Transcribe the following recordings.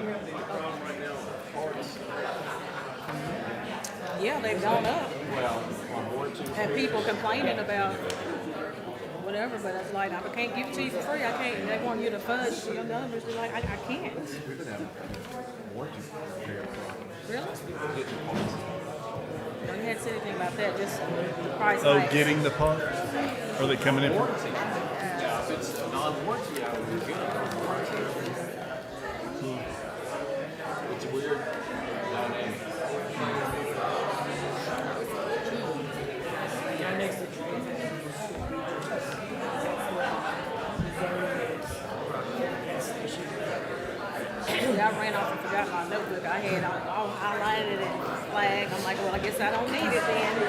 problem right now with parts. Yeah, they've gone up, Well, on warranty. and people complaining about whatever, but it's like, I can't give it to you for free, I can't, they want you to fudge your numbers, they're like, I can't. We've been having warranty repair problems. Really? Getting parts. No, you hadn't said anything about that, just the price Oh, hikes. getting the parts? Are they coming in? Warranty. Yeah, if it's a non-warranty, I would get it. Warranty. It's weird. Dynamic. I ran off and forgot my notebook. I had all highlighted and flagged. I'm like, well, I guess I don't need it then.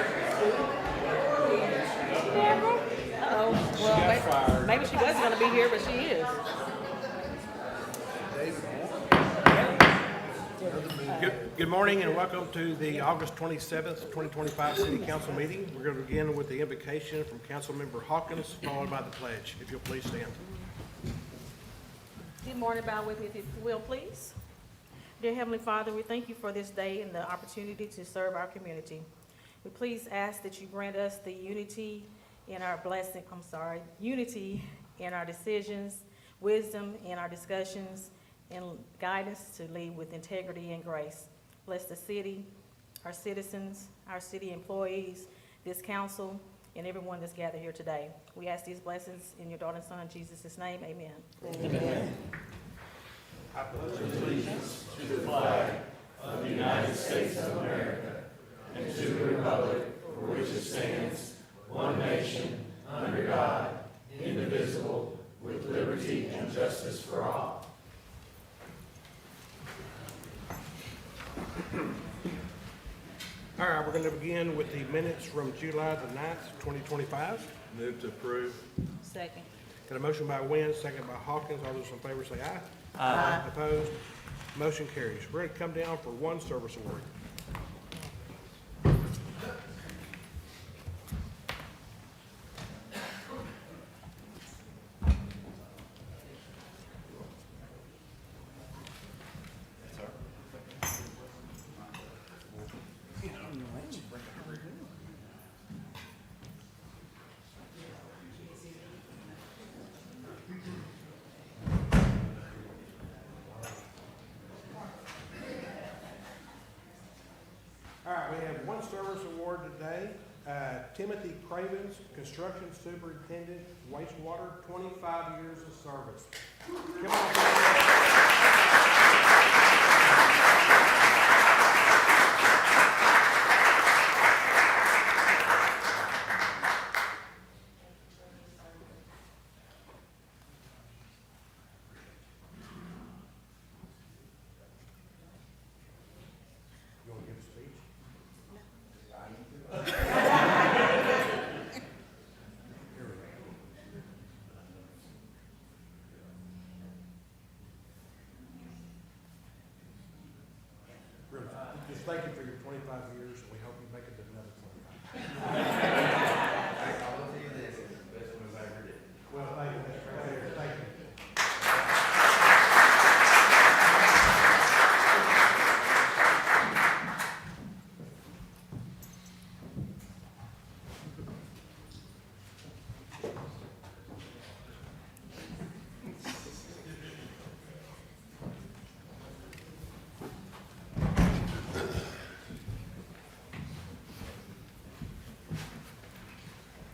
Uh-oh. Well, maybe she wasn't going to be here, but she is. Good morning and welcome to the August 27th, 2025 City Council meeting. We're going to begin with the invocation from Councilmember Hawkins, followed by the pledge. If you'll please stand. Good morning. Bow with me if you will, please. Dear Heavenly Father, we thank you for this day and the opportunity to serve our community. We please ask that you grant us the unity in our unity in our decisions, wisdom in our discussions, and guidance to lead with integrity and grace. Bless the city, our citizens, our city employees, this council, and everyone that's gathered here today. We ask these blessings in your daughter and son, Jesus' name, amen. Amen. All right, we're going to begin with the minutes from July the 9th, 2025. Move to approve. Second. Got a motion by Wynn, second by Hawkins. All those in favor say aye. Aye. Opposed? Motion carries. We're going to come down for one service award. All right, we have one service award today. Timothy Cravens, Construction Superintendent, wastewater, 25 years of service. Come on, Timothy. You want to give a speech? Really, just thank you for your 25 years, and we hope you make it to another 25. Well, thank you, Mr. Mayor. Thank you.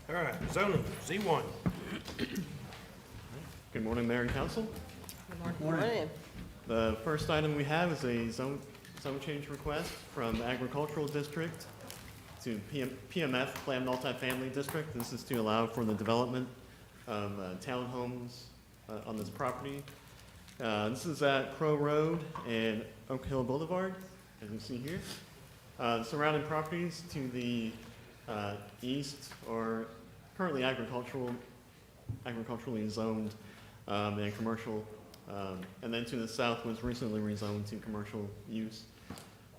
All right, zoning, Z1. Good morning, Mayor and Council. Good morning. The first item we have is a zone change request from Agricultural District to PMF, Planned Multifamily District. This is to allow for the development of townhomes on this property. This is at Crow Road and Oak Hill Boulevard, as you see here. Surrounding properties to the east are currently agriculturally zoned and commercial, and then to the south was recently rezoned to commercial use.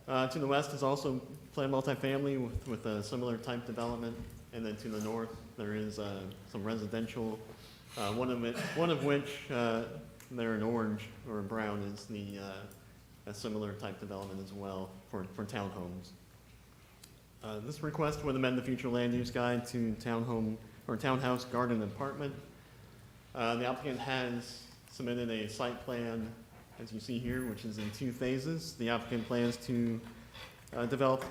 To the west is also planned multifamily with a similar type development, and then to the north there is some residential, one of which there in orange or brown is the a similar type development as well for townhomes. This request would amend the future land use guide to townhome or townhouse garden apartment. The applicant has submitted a site plan, as you see here, which is in 2 phases. The applicant plans to develop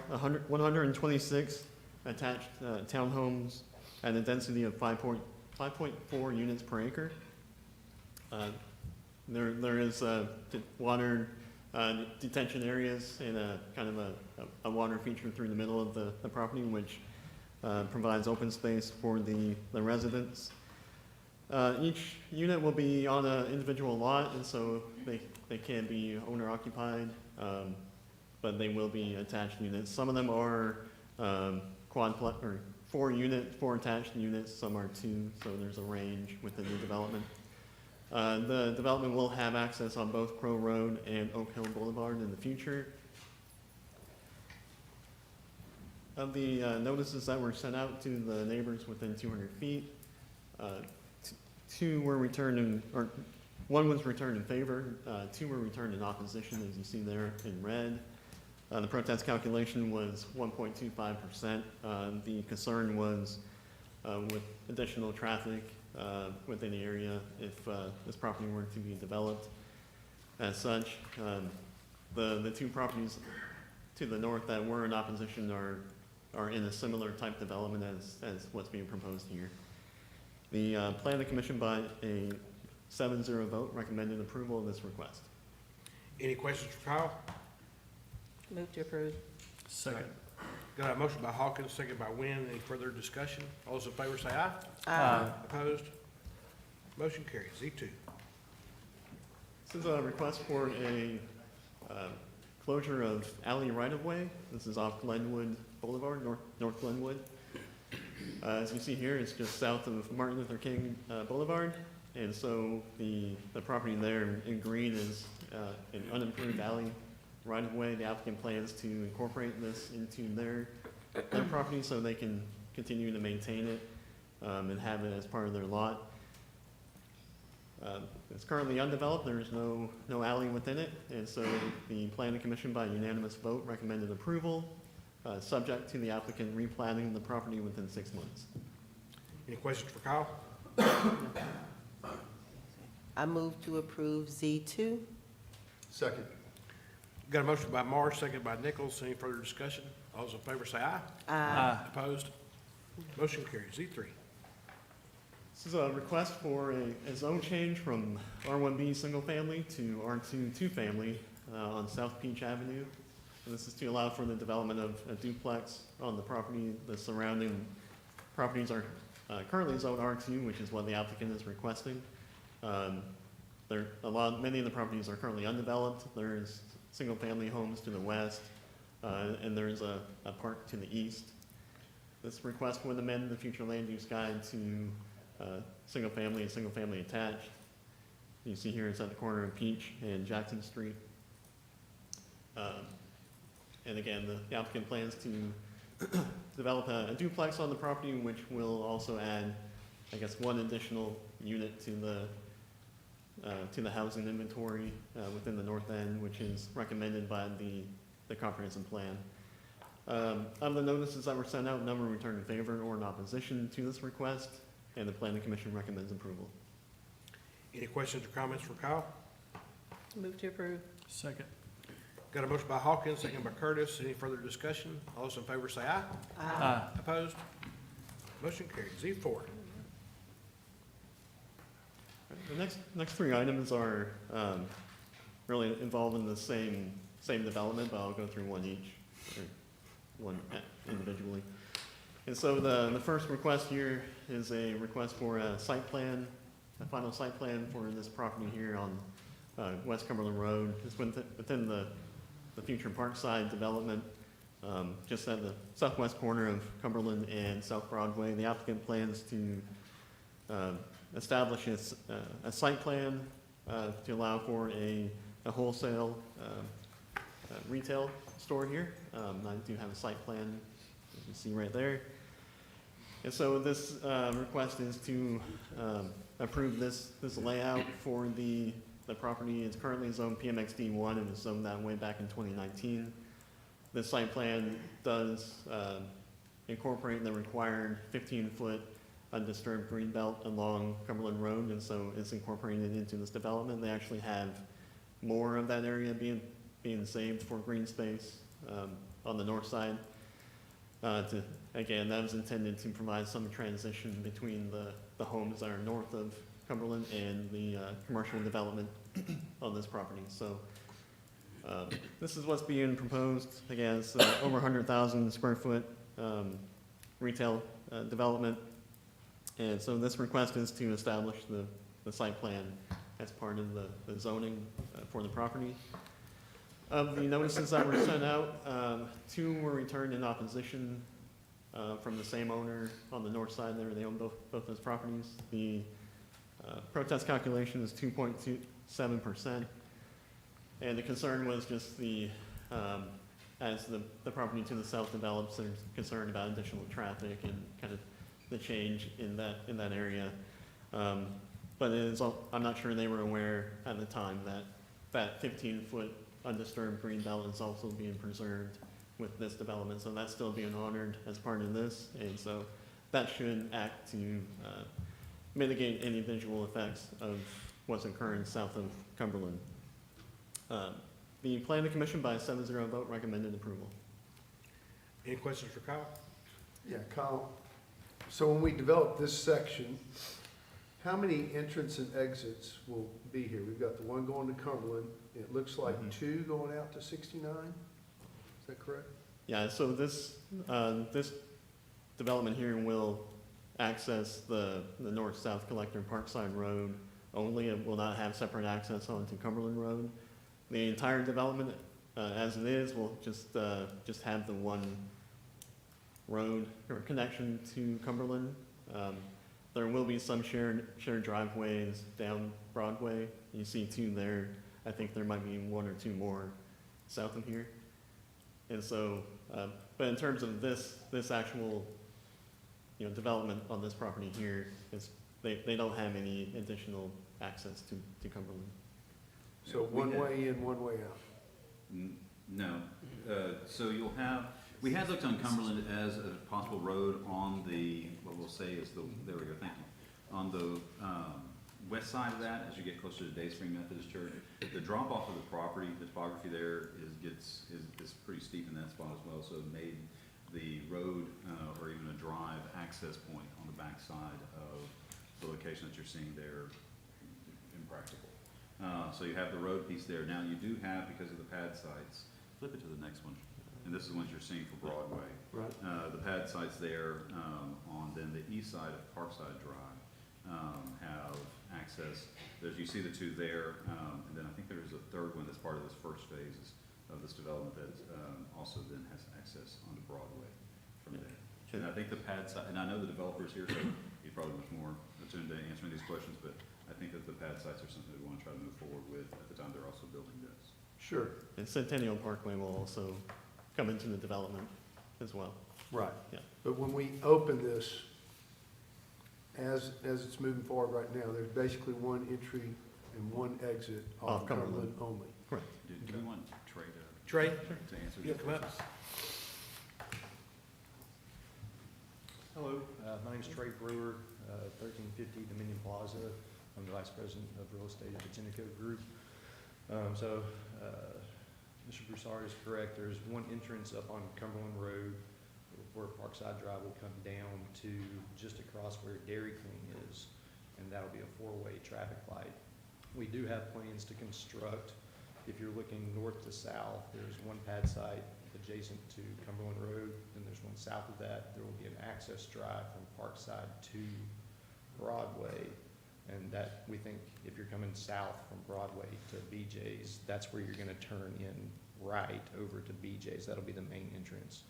126 attached townhomes at a density of 5.4 units per acre. There is water detention areas and a kind of a water feature through the middle of the property, which provides open space for the residents. Each unit will be on an individual lot, and so they can be owner occupied, but they will be attached units. Some of them are or 4 attached units, some are 2, so there's a range within the development. The development will have access on both Crow Road and Oak Hill Boulevard in the future. Of the notices that were sent out to the neighbors within 200 feet, 2 were returned in, or 1 was returned in favor, 2 were returned in opposition, as you see there in red. The protest calculation was 1.25%. The concern was with additional traffic within the area if this property were to be developed. As such, the 2 properties to the north that were in opposition are in a similar type development as what's being proposed here. The planning commission by a 7-0 vote recommended approval of this request. Any questions for Kyle? Move to approve. Second. Got a motion by Hawkins, second by Wynn. Any further discussion? All those in favor say aye. Aye. Opposed? Motion carries. Z2. This is a request for a closure of alley right-of-way. This is off Glenwood Boulevard, North Glenwood. As you see here, it's just south of Martin Luther King Boulevard. And so the property there in green is an unimproved alley right-of-way. The applicant plans to incorporate this into their property so they can continue to maintain it and have it as part of their lot. It's currently undeveloped. There is no alley within it, and so the planning commission by unanimous vote recommended approval, subject to the applicant replanning the property within 6 months. Any questions for Kyle? I move to approve Z2. Second. Got a motion by Marsh, second by Nichols. Any further discussion? All those in favor say aye. Aye. Opposed? Motion carries. Z3. This is a request for a zone change from R1B single family to R2 two family on South Peach Avenue. And this is to allow for the development of a duplex on the property. The surrounding properties are currently zoned R2, which is what the applicant is requesting. Many of the properties are currently undeveloped. There's single family homes to the west, and there's a park to the east. This request would amend the future land use guide to single family and single family attached. You see here it's at the corner of Peach and Jackson Street. And again, the applicant plans to develop a duplex on the property, which will also add, I guess, 1 additional unit to the housing inventory within the north end, which is recommended by the comprehensive plan. Of the notices that were sent out, none were returned in favor or in opposition to this request, and the planning commission recommends approval. Any questions or comments for Kyle? Move to approve. Second. Got a motion by Hawkins, second by Curtis. Any further discussion? All those in favor say aye. Aye. Opposed? Motion carries. Z4. The next 3 items are really involved in the same development, but I'll go through one each, or one individually. And so the first request here is a request for a final site plan for this property here on West Cumberland Road. It's within the future Parkside development, just at the southwest corner of Cumberland and South Broadway. The applicant plans to establish a site plan to allow for a wholesale retail store here. I do have a site plan, as you see right there. And so this request is to approve this layout for the the property is currently zoned PMXD1 and was zoned that way back in 2019. The site plan does incorporate the required 15-foot undisturbed green belt along Cumberland Road, and so it's incorporated into this development. They actually have more of that area being saved for green space on the north side. Again, that was intended to provide some transition between the homes that are north of Cumberland and the commercial development on this property. So this is what's being proposed. Again, it's over 100,000 square foot retail development. And so this request is to establish the site plan as part of the zoning for the property. Of the notices that were sent out, 2 were returned in opposition from the same owner on the north side there. They own both those properties. The protest calculation is 2.27%. And the concern was just as the property to the south develops, there's concern about additional traffic and kind of the change in that area. But I'm not sure they were aware at the time that 15-foot undisturbed green belt is also being preserved with this development. So that's still being honored as part of this. And so that should act to mitigate any visual effects of what's occurring south of Cumberland. The planning commission by a 7-0 vote recommended approval. Any questions for Kyle? Yeah, Kyle, so when we develop this section, how many entrance and exits will be here? We've got the one going to Cumberland, it looks like 2 going out to 69, is that correct? Yeah, so this development here will access the north-south collector Parkside Road only. It will not have separate access onto Cumberland Road. The entire development, as it is, will just have the one road or connection to Cumberland. There will be some shared driveways down Broadway. You see 2 there. I think there might be 1 or 2 more south of here. And so, but in terms of this actual, development on this property here, they don't have any additional access to Cumberland. So one way in, one way out. No. So you'll have, we had looked on Cumberland as a possible road on what we'll say is there we go, thank you. On the west side of that, as you get closer to Dayspring Methodist Church, the drop off of the property, the topography there is pretty steep in that spot as well. So it made the road or even a drive access point on the back side of the location that you're seeing there impractical. So you have the road piece there. Now you do have, because of the pad sites, flip it to the next one, and this is the ones you're seeing for Broadway. Right. The pad sites there on then the east side of Parkside Drive have access. You see the 2 there, and then I think there's a third one that's part of this first phase of this development that also then has access onto Broadway from there. And I think the pad site, and I know the developers here, so he's probably much more attuned to answering these questions, but I think that the pad sites are something we want to try to move forward with at the time they're also building this. Sure. And Centennial Parkway will also come into the development as well. Right. Yeah. But when we open this, as it's moving forward right now, there's basically 1 entry and 1 exit off Off Cumberland Cumberland. only. Correct. Do we want Trey Trey, to answer you these come up. questions? Hello, my name is Trey Brewer, 1350 Dominion Plaza. I'm the Vice President of Real Estate at the Tenneco Group. Mr. Broussard is correct. There's 1 entrance up on Cumberland Road where Parkside Drive will come down to just across where Dairy Queen is, and that'll be a 4-way traffic light. We do have plans to construct, if you're looking north to south, there's 1 pad site adjacent to Cumberland Road, and there's 1 south of that. There will be an access drive from Parkside to Broadway, and that, we think, if you're coming south from Broadway to BJ's, that's where you're gonna turn in right over to BJ's. That'll be the main entrance.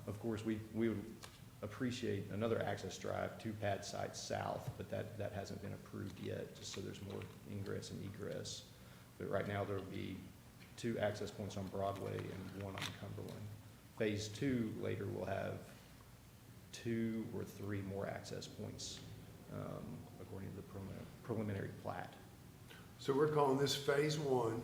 Of course, we would appreciate another access drive to pad sites south, but that hasn't been approved yet, just so there's more ingress and egress. But right now, there'll be 2 access points on Broadway and 1 on Cumberland. Phase 2 later will have 2 or 3 more access points, according to the preliminary plat. So we're calling this phase one,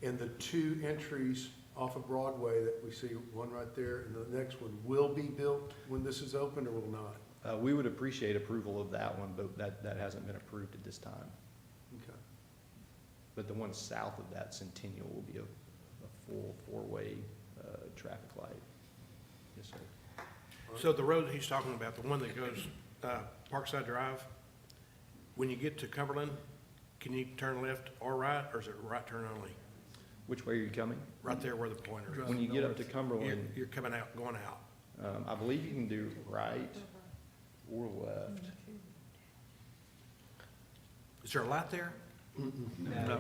and the two entries off of Broadway that we see, one right there and the next one, will be built when this is open or will not? We would appreciate approval of that one, but that hasn't been approved at this time. Okay. But the one south of that, Centennial, will be a full four-way traffic light. Yes, sir. So the road he's talking about, the one that goes, Parkside Drive, when you get to Cumberland, can you turn left or right, or is it right turn only? Which way are you coming? Right there where the pointer is. When you get up to You're, Cumberland, you're coming out, going out. I believe you can do right or left. Is there a light there? No,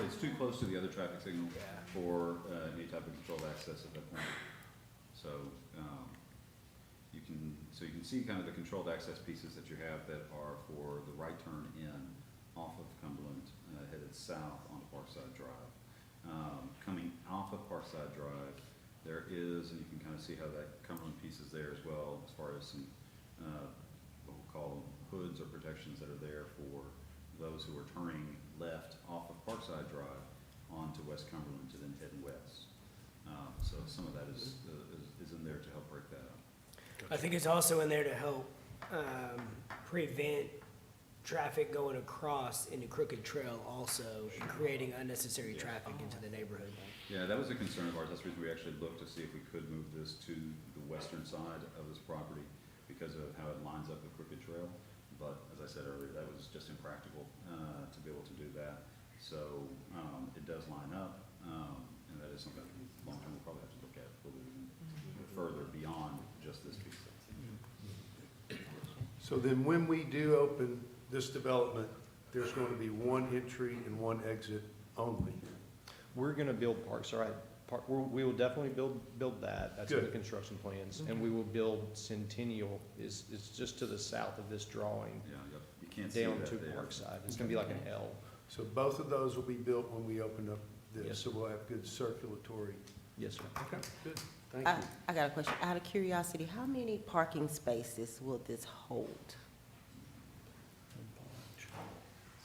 it's too close to the other traffic signal for any type of controlled access at that point. So, you can see kind of the controlled access pieces that you have that are for the right turn in off of Cumberland, headed south onto Parkside Drive. Coming off of Parkside Drive, there is, and you can kind of see how that Cumberland piece is there as well, as far as some, what we'll call them hoods or protections that are there for those who are turning left off of Parkside Drive onto West Cumberland to then head west. So some of that is in there to help break that up. I think it's also in there to help prevent traffic going across into Crooked Trail also, and creating unnecessary traffic into the neighborhood. Yeah, that was a concern of ours. That's the reason we actually looked to see if we could move this to the western side of this property because of how it lines up with Crooked Trail. But as I said earlier, that was just impractical to be able to do that. So it does line up, and that is something long-term we'll probably have to look at a little bit further beyond just this piece. So then when we do open this development, there's going to be one entry and one exit only? We're gonna build Parkside, we will definitely build that, that's in the Good. construction plans, and we will build Centennial, is just to the south of this drawing, Yeah, you can't see down that to there. Parkside, it's gonna be like an L. So both of those will be built when we open up Yes. this, so we'll have good circulatory. Yes, sir. Okay, good, thank I, you. I got a question. Out of curiosity, how many parking spaces will this hold?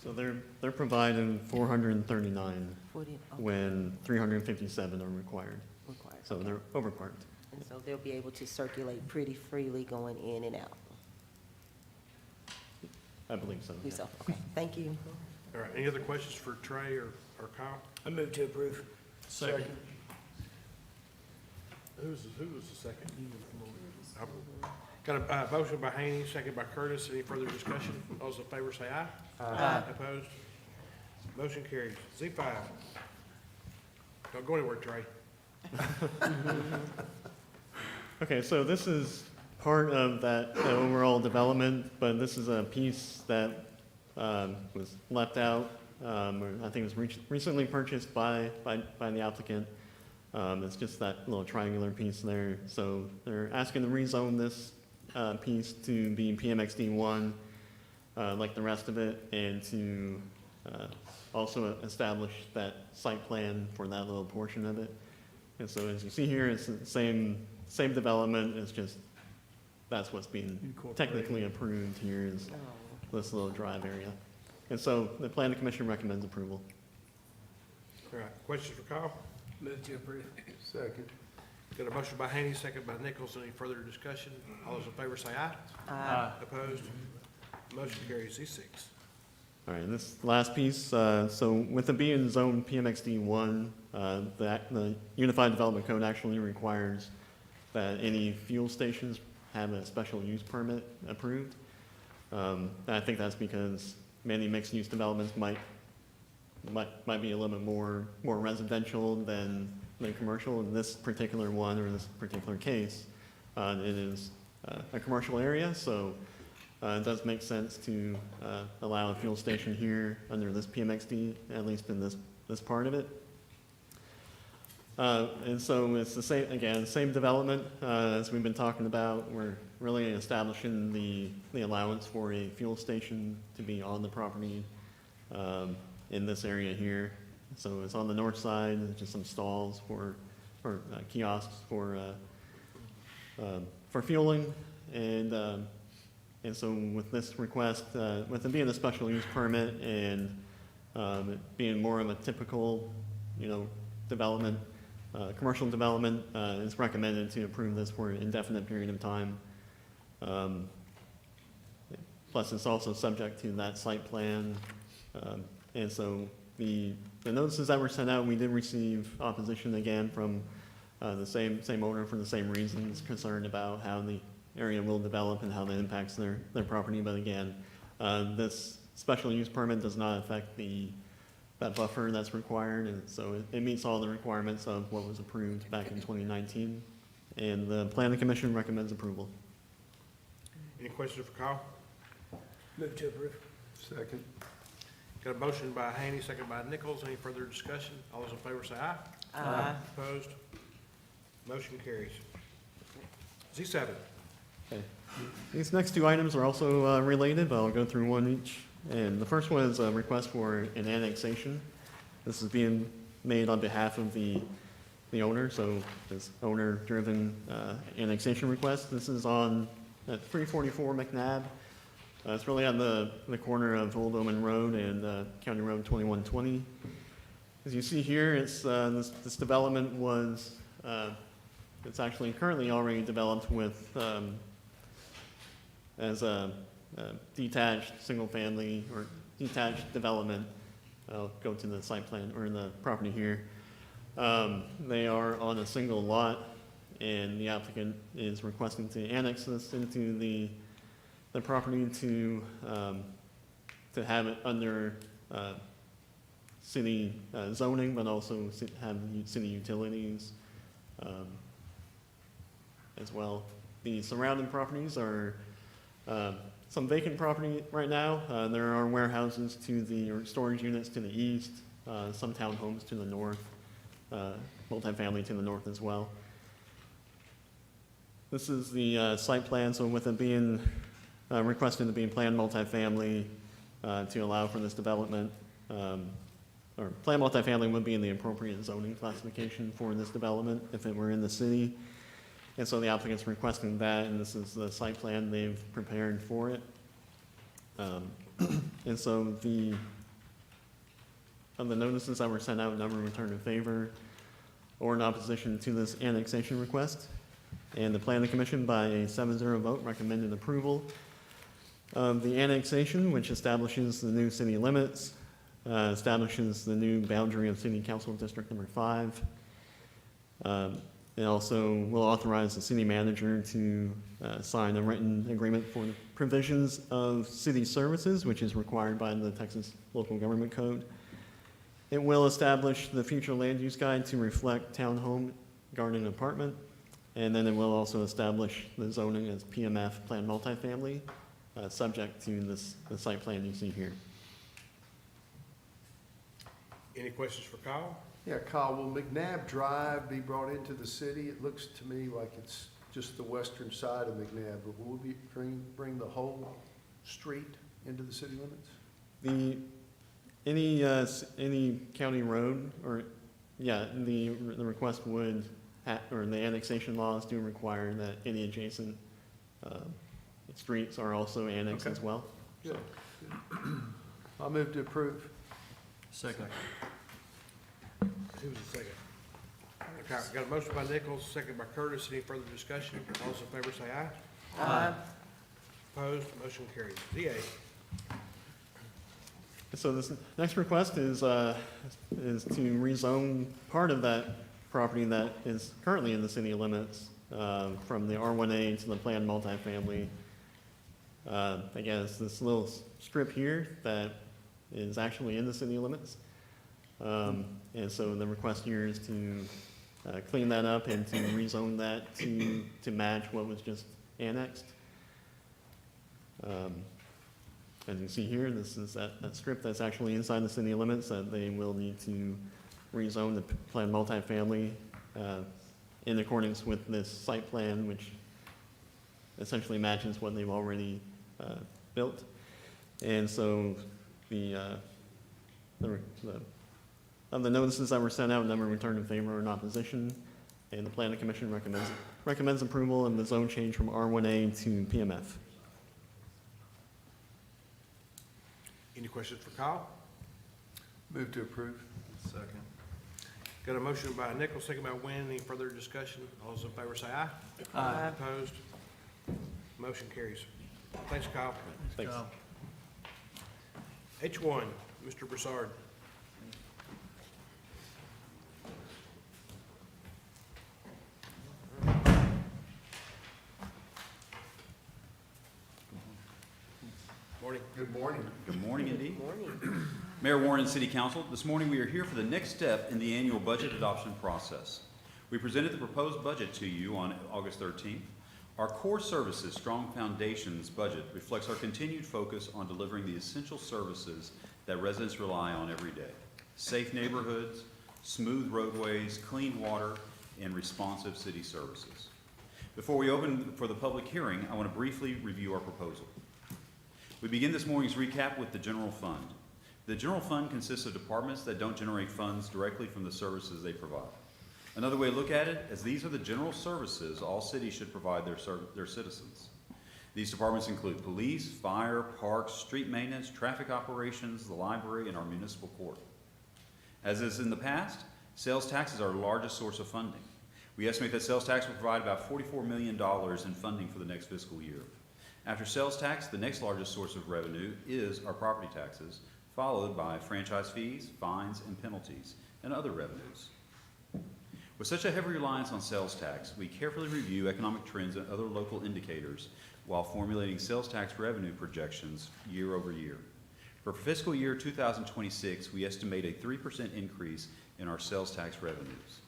So they're providing 439 40, okay, when 357 are required. required. So Okay. they're overparked. And so they'll be able to circulate pretty freely going in and out. I believe so. yeah. Yourself, okay, thank you. All right, any other questions for Trey or Kyle? I move to approve. Second. Who was the second? Got a motion by Haney, second by Curtis. Any further discussion? All those in favor say aye. Aye. Opposed? Motion carries. Z5. Don't go anywhere, Trey. Okay, so this is part of that overall development, but this is a piece that was left out, or I think it was recently purchased by the applicant. It's just that little triangular piece there. So they're asking to rezone this piece to be PMXD1 like the rest of it, and to also establish that site plan for that little portion of it. And so as you see here, it's the same development, it's just, that's what's being technically approved here is Oh, this little drive area. And so the planning commission recommends approval. All right, questions for Kyle? Move to approve. Second. Got a motion by Haney, second by Nichols. Any further discussion? All those in favor say aye. Aye. Opposed? Motion carries. Z6. All right, and this last piece, so with it being zone PMXD1, the Unified Development Code actually requires that any fuel stations have a special use permit approved. And I think that's because many mixed-use developments might be a little bit more residential than commercial. In this particular one, or this particular case, it is a commercial area, so it does make sense to allow a fuel station here under this PMXD, at least in this part of it. And so it's the same, again, same development as we've been talking about. We're really establishing the allowance for a fuel station to be on the property in this area here. So it's on the north side, there's just some stalls or kiosks for fueling. And so with this request, with it being a special use permit and it being more of a typical, development, commercial development, it's recommended to approve this for an indefinite period of time. Plus, it's also subject to that site plan. And so the notices that were sent out, we did receive opposition again from the same owner for the same reasons, concerned about how the area will develop and how that impacts their property. But again, this special use permit does not affect that buffer that's required, and so it meets all the requirements of what was approved back in 2019. And the planning commission recommends approval. Any questions for Kyle? Move to approve. Second. Got a motion by Haney, second by Nichols. Any further discussion? All those in favor say aye. Aye. Opposed? Motion carries. Z7. Okay. These next two items are also related, but I'll go through one each. And the first one is a request for an annexation. This is being made on behalf of the owner, so this owner-driven annexation request. This is on at 344 McNabb. It's really on the corner of Old Omen Road and County Road 2120. As you see here, it's this development was it's actually currently already developed with as a detached single-family or detached development. I'll go to the site plan or the property here. They are on a single lot, and the applicant is requesting to annex this into the property to have it under city zoning, but also have city utilities as well. The surrounding properties are some vacant property right now. There are warehouses or storage units to the east, some townhomes to the north, multifamily to the north as well. This is the site plan, so with it being requested to be planned multifamily to allow for this development, or planned multifamily would be in the appropriate zoning classification for this development if it were in the city. And so the applicant's requesting that, and this is the site plan they've prepared for it. And so of the notices that were sent out, none were returned in favor or in opposition to this annexation request. And the planning commission, by a 7-0 vote, recommended approval of the annexation, which establishes the new city limits, establishes the new boundary of City Council District Number 5. It also will authorize the city manager to sign a written agreement for the provisions of city services, which is required by the Texas Local Government Code. It will establish the future land use guide to reflect townhome, garden, and apartment. And then it will also establish the zoning as PMF, planned multifamily, subject to the site plan you see here. Any questions for Kyle? Yeah, Kyle, will McNabb Drive be brought into the city? It looks to me like it's just the western side of McNabb, but will we bring the whole street into the city limits? Any county road, or, yeah, the request would, or the annexation laws do require that any adjacent streets are also annexed Okay. as well. Good. I'll move to approve. Second. Who was the second? Okay, got a motion by Nichols, second by Curtis. Any further discussion? All those in favor say aye. Aye. Opposed? Motion carries. Z8. So this next request is to rezone part of that property that is currently in the city limits from the R1A to the planned multifamily. Again, it's this little strip here that is actually in the city limits. And so the request here is to clean that up and to rezone that to match what was just annexed. As you see here, this is that strip that's actually inside the city limits that they will need to rezone the planned multifamily in accordance with this site plan, which essentially matches what they've already built. And so of the notices that were sent out, none were returned in favor or in opposition, and the planning commission recommends approval of the zone change from R1A to PMF. Any questions for Kyle? Move to approve. Second. Got a motion by Nichols, second by Wynn. Any further discussion? All those in favor say aye. Aye. Opposed? Motion carries. Thanks, Kyle. Thanks. H1, Mr. Broussard. Morning. Good morning. Good morning indeed. Morning. Mayor Warren and City Council, this morning we are here for the next step in the annual budget adoption process. We presented the proposed budget to you on August 13th. Our core services Strong Foundations budget reflects our continued focus on delivering the essential services that residents rely on every day. Safe neighborhoods, smooth roadways, clean water, and responsive city services. Before we open for the public hearing, I want to briefly review our proposal. We begin this morning's recap with the general fund. The general fund consists of departments that don't generate funds directly from the services they provide. Another way to look at it is these are the general services all cities should provide their citizens. These departments include police, fire, parks, street maintenance, traffic operations, the library, and our municipal court. As is in the past, sales tax is our largest source of funding. We estimate that sales tax will provide about $44 million in funding for the next fiscal year. After sales tax, the next largest source of revenue is our property taxes, followed by franchise fees, fines, and penalties, and other revenues. With such a heavy reliance on sales tax, we carefully review economic trends and other local indicators while formulating sales tax revenue projections year over year. For fiscal year 2026, we estimate a 3% increase in our sales tax revenues.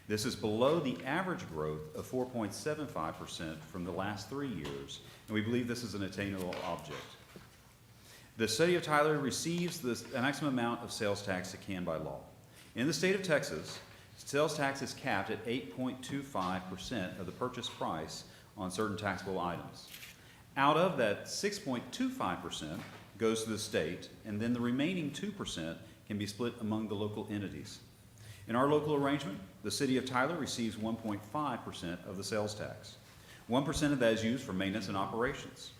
This is below the average growth of 4.75% from the last 3 years, and we believe this is an attainable object. The city of Tyler receives the maximum amount of sales tax it can by law. In the state of Texas, sales tax is capped at 8.25% of the purchase price on certain taxable items. Out of that, 6.25% goes to the state, and then the remaining 2% can be split among the local entities. In our local arrangement, the city of Tyler receives 1.5% of the sales tax. 1% of that is used for maintenance and operations.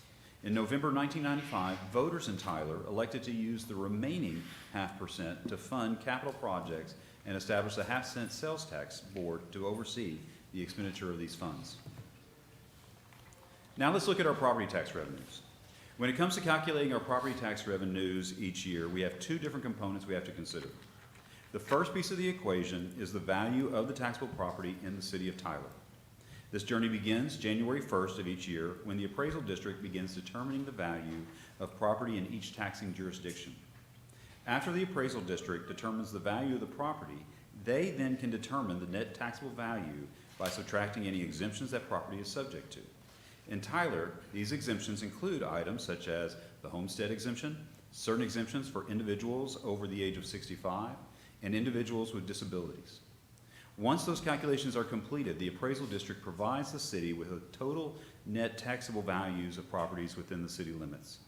In November 1995, voters in Tyler elected to use the remaining 0.5% to fund capital projects and establish the half-cent sales tax board to oversee the expenditure of these funds. Now let's look at our property tax revenues. When it comes to calculating our property tax revenues each year, we have two different components we have to consider. The first piece of the equation is the value of the taxable property in the city of Tyler. This journey begins January 1st of each year when the appraisal district begins determining the value of property in each taxing jurisdiction. After the appraisal district determines the value of the property, they then can determine the net taxable value by subtracting any exemptions that property is subject to. In Tyler, these exemptions include items such as the homestead exemption, certain exemptions for individuals over the age of 65, and individuals with disabilities. Once those calculations are completed, the appraisal district provides the city with a total net taxable values of properties within the city limits.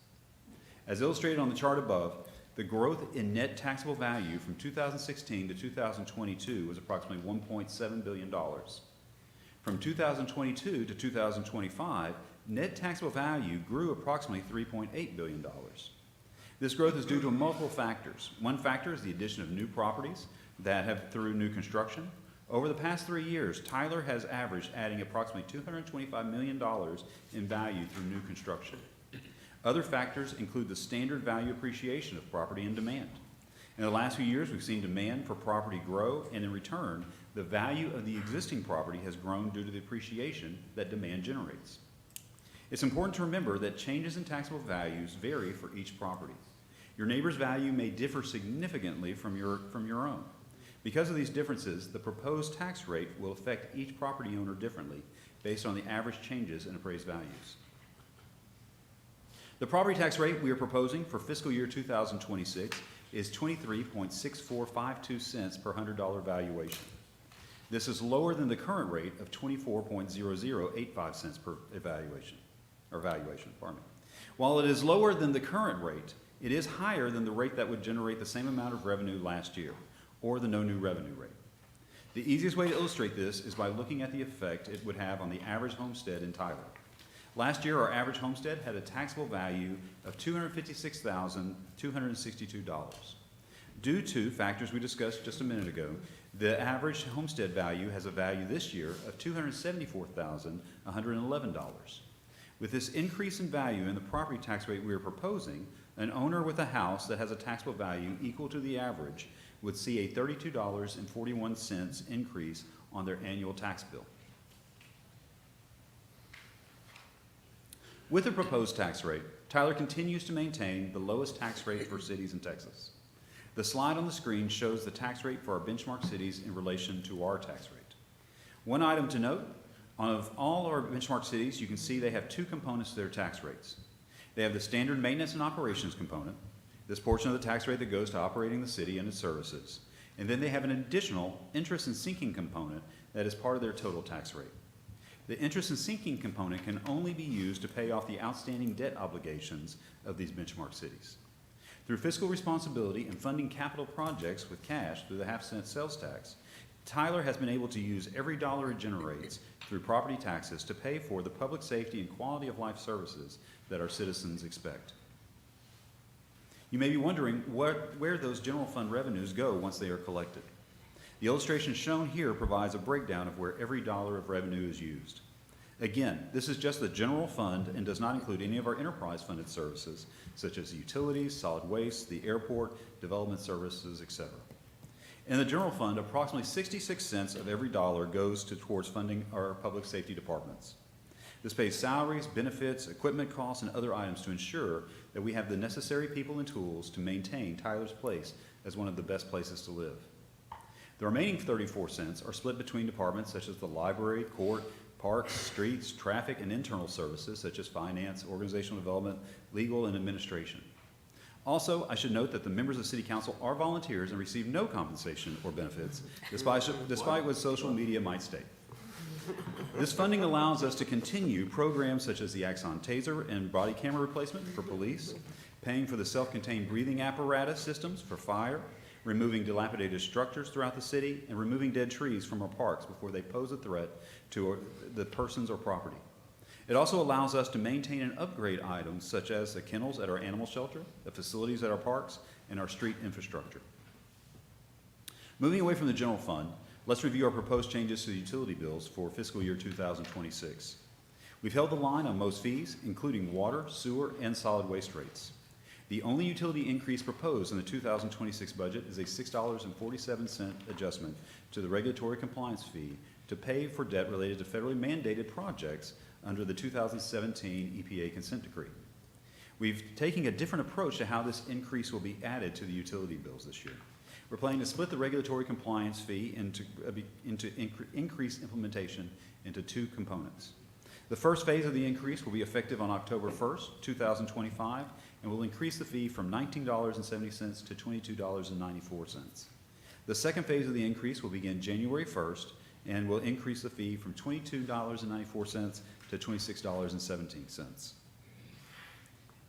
As illustrated on the chart above, the growth in net taxable value from 2016 to 2022 was approximately $1.7 billion. From 2022 to 2025, net taxable value grew approximately $3.8 billion. This growth is due to multiple factors. One factor is the addition of new properties that have through new construction. Over the past 3 years, Tyler has averaged adding approximately $225 million in value through new construction. Other factors include the standard value appreciation of property and demand. In the last few years, we've seen demand for property grow, and in return, the value of the existing property has grown due to the appreciation that demand generates. It's important to remember that changes in taxable values vary for each property. Your neighbor's value may differ significantly from your own. Because of these differences, the proposed tax rate will affect each property owner differently based on the average changes in appraised values. The property tax rate we are proposing for fiscal year 2026 is 23.6452 cents per $100 valuation. This is lower than the current rate of 24.0085 cents per valuation. While it is lower than the current rate, it is higher than the rate that would generate the same amount of revenue last year, or the no new revenue rate. The easiest way to illustrate this is by looking at the effect it would have on the average homestead in Tyler. Last year, our average homestead had a taxable value of $256,262. Due to factors we discussed just a minute ago, the average homestead value has a value this year of $274,111. With this increase in value in the property tax rate we are proposing, an owner with a house that has a taxable value equal to the average would see a $32.41 increase on their annual tax bill. With the proposed tax rate, Tyler continues to maintain the lowest tax rate for cities in Texas. The slide on the screen shows the tax rate for our benchmark cities in relation to our tax rate. One item to note, of all our benchmark cities, you can see they have two components to their tax rates. They have the standard maintenance and operations component, this portion of the tax rate that goes to operating the city and its services. And then they have an additional interest and sinking component that is part of their total tax rate. The interest and sinking component can only be used to pay off the outstanding debt obligations of these benchmark cities. Through fiscal responsibility and funding capital projects with cash through the half-cent sales tax, Tyler has been able to use every dollar it generates through property taxes to pay for the public safety and quality of life services that our citizens expect. You may be wondering where those general fund revenues go once they are collected. The illustration shown here provides a breakdown of where every dollar of revenue is used. Again, this is just the general fund and does not include any of our enterprise-funded services, such as utilities, solid waste, the airport, development services, etc. In the general fund, approximately 66 cents of every dollar goes towards funding our public safety departments. This pays salaries, benefits, equipment costs, and other items to ensure that we have the necessary people and tools to maintain Tyler's Place as one of the best places to live. The remaining 34 cents are split between departments such as the library, court, parks, streets, traffic, and internal services such as finance, organizational development, legal, and administration. Also, I should note that the members of City Council are volunteers and receive no compensation or benefits, despite what social media might state. This funding allows us to continue programs such as the Axon Taser and body camera replacement for police, paying for the self-contained breathing apparatus systems for fire, removing dilapidated structures throughout the city, and removing dead trees from our parks before they pose a threat to the persons or property. It also allows us to maintain and upgrade items such as the kennels at our animal shelter, the facilities at our parks, and our street infrastructure. Moving away from the general fund, let's review our proposed changes to the utility bills for fiscal year 2026. We've held the line on most fees, including water, sewer, and solid waste rates. The only utility increase proposed in the 2026 budget is a $6.47 adjustment to the regulatory compliance fee to pay for debt related to federally mandated projects under the 2017 EPA consent decree. We've taken a different approach to how this increase will be added to the utility bills this year. We're planning to split the regulatory compliance fee into increased implementation into two components. The first phase of the increase will be effective on October 1st, 2025, and will increase the fee from $19.70 to $22.94. The second phase of the increase will begin January 1st and will increase the fee from $22.94 to $26.17.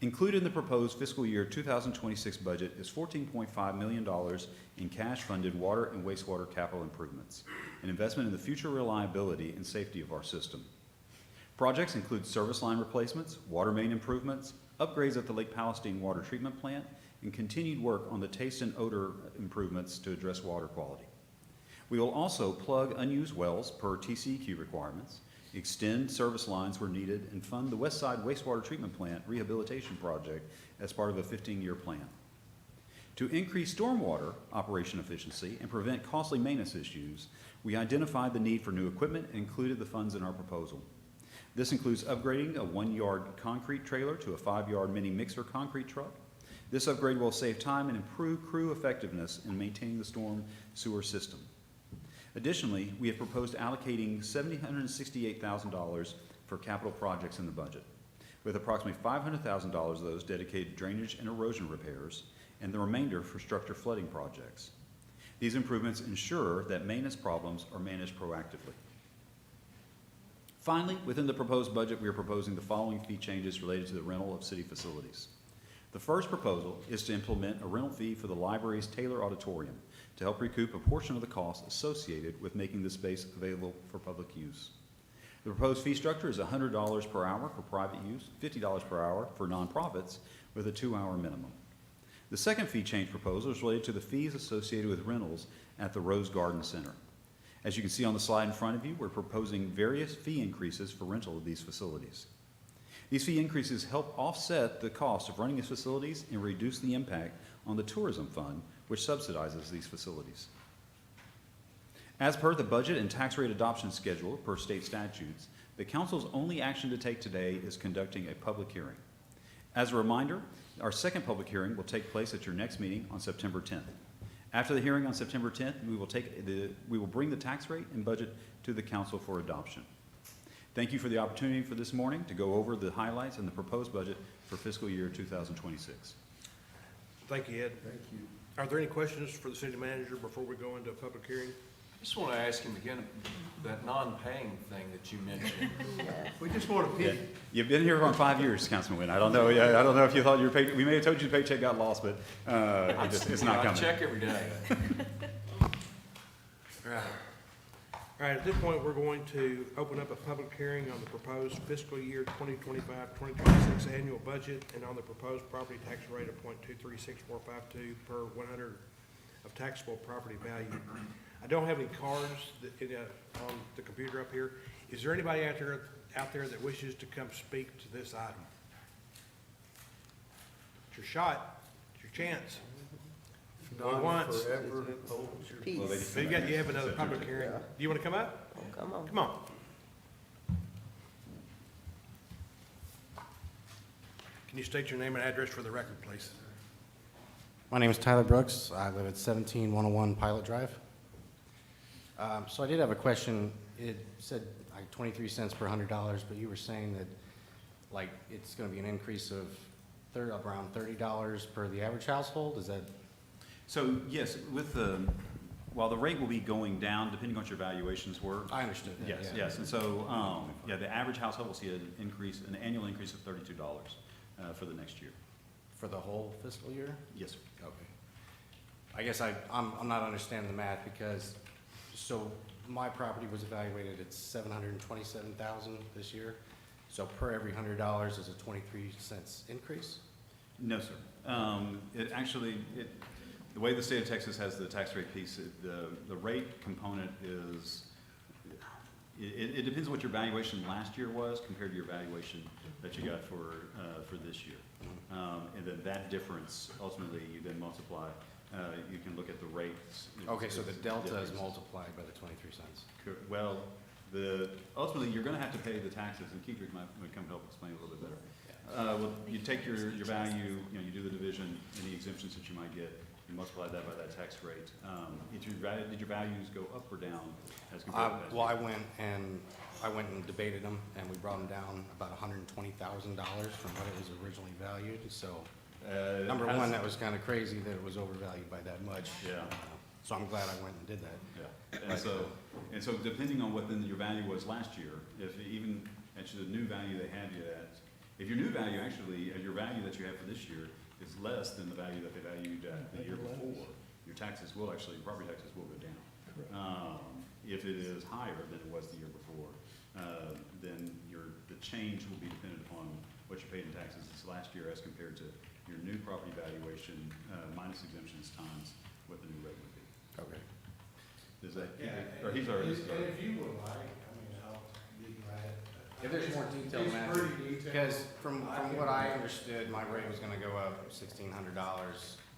Included in the proposed fiscal year 2026 budget is $14.5 million in cash-funded water and wastewater capital improvements, an investment in the future reliability and safety of our system. Projects include service line replacements, water main improvements, upgrades at the Lake Palestine Water Treatment Plant, and continued work on the taste and odor improvements to address water quality. We will also plug unused wells per TCEQ requirements, extend service lines where needed, and fund the West Side Wastewater Treatment Plant rehabilitation project as part of a 15-year plan. To increase stormwater operation efficiency and prevent costly maintenance issues, we identified the need for new equipment and included the funds in our proposal. This includes upgrading a 1-yard concrete trailer to a 5-yard mini mixer concrete truck. This upgrade will save time and improve crew effectiveness in maintaining the storm sewer system. Additionally, we have proposed allocating $768,000 for capital projects in the budget, with approximately $500,000 of those dedicated to drainage and erosion repairs, and the remainder for structure flooding projects. These improvements ensure that maintenance problems are managed proactively. Finally, within the proposed budget, we are proposing the following fee changes related to the rental of city facilities. The first proposal is to implement a rental fee for the library's Taylor Auditorium to help recoup a portion of the cost associated with making this space available for public use. The proposed fee structure is $100 per hour for private use, $50 per hour for nonprofits with a 2-hour minimum. The second fee change proposal is related to the fees associated with rentals at the Rose Garden Center. As you can see on the slide in front of you, we're proposing various fee increases for rental of these facilities. These fee increases help offset the cost of running these facilities and reduce the impact on the tourism fund, which subsidizes these facilities. As per the budget and tax rate adoption schedule per state statutes, the council's only action to take today is conducting a public hearing. As a reminder, our second public hearing will take place at your next meeting on September 10th. After the hearing on September 10th, we will bring the tax rate and budget to the council for adoption. Thank you for the opportunity for this morning to go over the highlights and the proposed budget for fiscal year 2026. Thank you, Ed. Thank you. Are there any questions for the city manager before we go into a public hearing? I just want to ask him again, that non-paying thing that you mentioned. We just want to Yeah, pity. you've been here for 5 years, Councilman Wynn. I don't know if you thought your pay, we may have told you the paycheck got lost, but it's not I coming. check every day. Right. All right, at this point, we're going to open up a public hearing on the proposed fiscal year 2025-2026 annual budget and on the proposed property tax rate of .236452 per 100 of taxable property value. I don't have any cards on the computer up here. Is there anybody out there that wishes to come speak to this item? It's your shot, it's your chance. Going once. Forever holds your Peace. Well, they- So you have another public hearing. Do you want to come up? Come on. Come on. Can you state your name and address for the record, please? My name is Tyler Brooks. I live at 17101 Pilot Drive. So I did have a question. It said like 23 cents per $100, but you were saying that like it's going to be an increase of around $30 per the average household? Is that? So yes, while the rate will be going down depending on what your valuations were. I understood that. Yes, yeah. yes, and so, the average household will see an annual increase of $32 for the next year. For the whole fiscal year? Yes, sir. Okay. I guess I'm not understanding the math because, so my property was evaluated at $727,000 this year. So per every $100 is a 23 cents increase? No, sir. The way the state of Texas has the tax rate piece, the rate component is, it depends on what your valuation last year was compared to your valuation that you got for this year. And then that difference, ultimately, you then multiply, you can look at the rates. Okay, so the delta is difference. multiplied by the 23 cents. Well, ultimately, you're gonna have to pay the taxes, and Keith might come help explain a little bit better. Well, you take your value, you do the division, any exemptions that you might get, you multiply that by that tax rate. Did your values go up or down as compared to past Well, years? I went and debated them, and we brought them down about $120,000 from what it was originally valued. So, number one, that was kind of crazy that it was overvalued by that much. Yeah. So I'm glad I went and did that. Yeah, and so depending on what then your value was last year, if even at the new value they had you at, if your new value actually, your value that you have for this year is less than the value that they valued at the year before, your taxes will actually, property taxes will go down. If it is higher than it was the year before, then the change will be dependent upon what you paid in taxes this last year as compared to your new property valuation minus exemptions times what the new rate would be. Okay. Does that, or he's already. And if you would like, I mean, I'll be glad. If there's more detail, It's Matt, pretty detailed. because from what I understood, my rate was gonna go up $1,600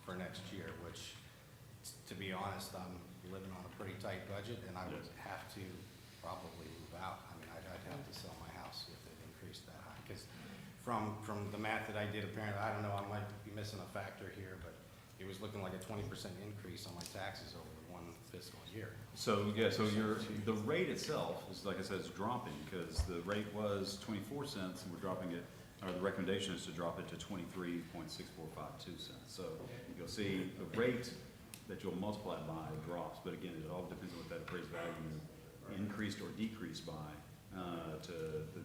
for next year, which, to be honest, I'm living on a pretty tight budget, and I would Yes. have to probably move out. I mean, I'd have to sell my house if it increased that high, because from the math that I did, apparently, I don't know, I might be missing a factor here, but it was looking like a 20% increase on my taxes over one fiscal year. So, the rate itself is, like I said, is dropping, because the rate was 24 cents, and we're dropping it, or the recommendation is to drop it to 23.6452 cents. So, you'll see the rate that you'll multiply it by drops, but again, it all depends on what that appraised value increased or decreased by,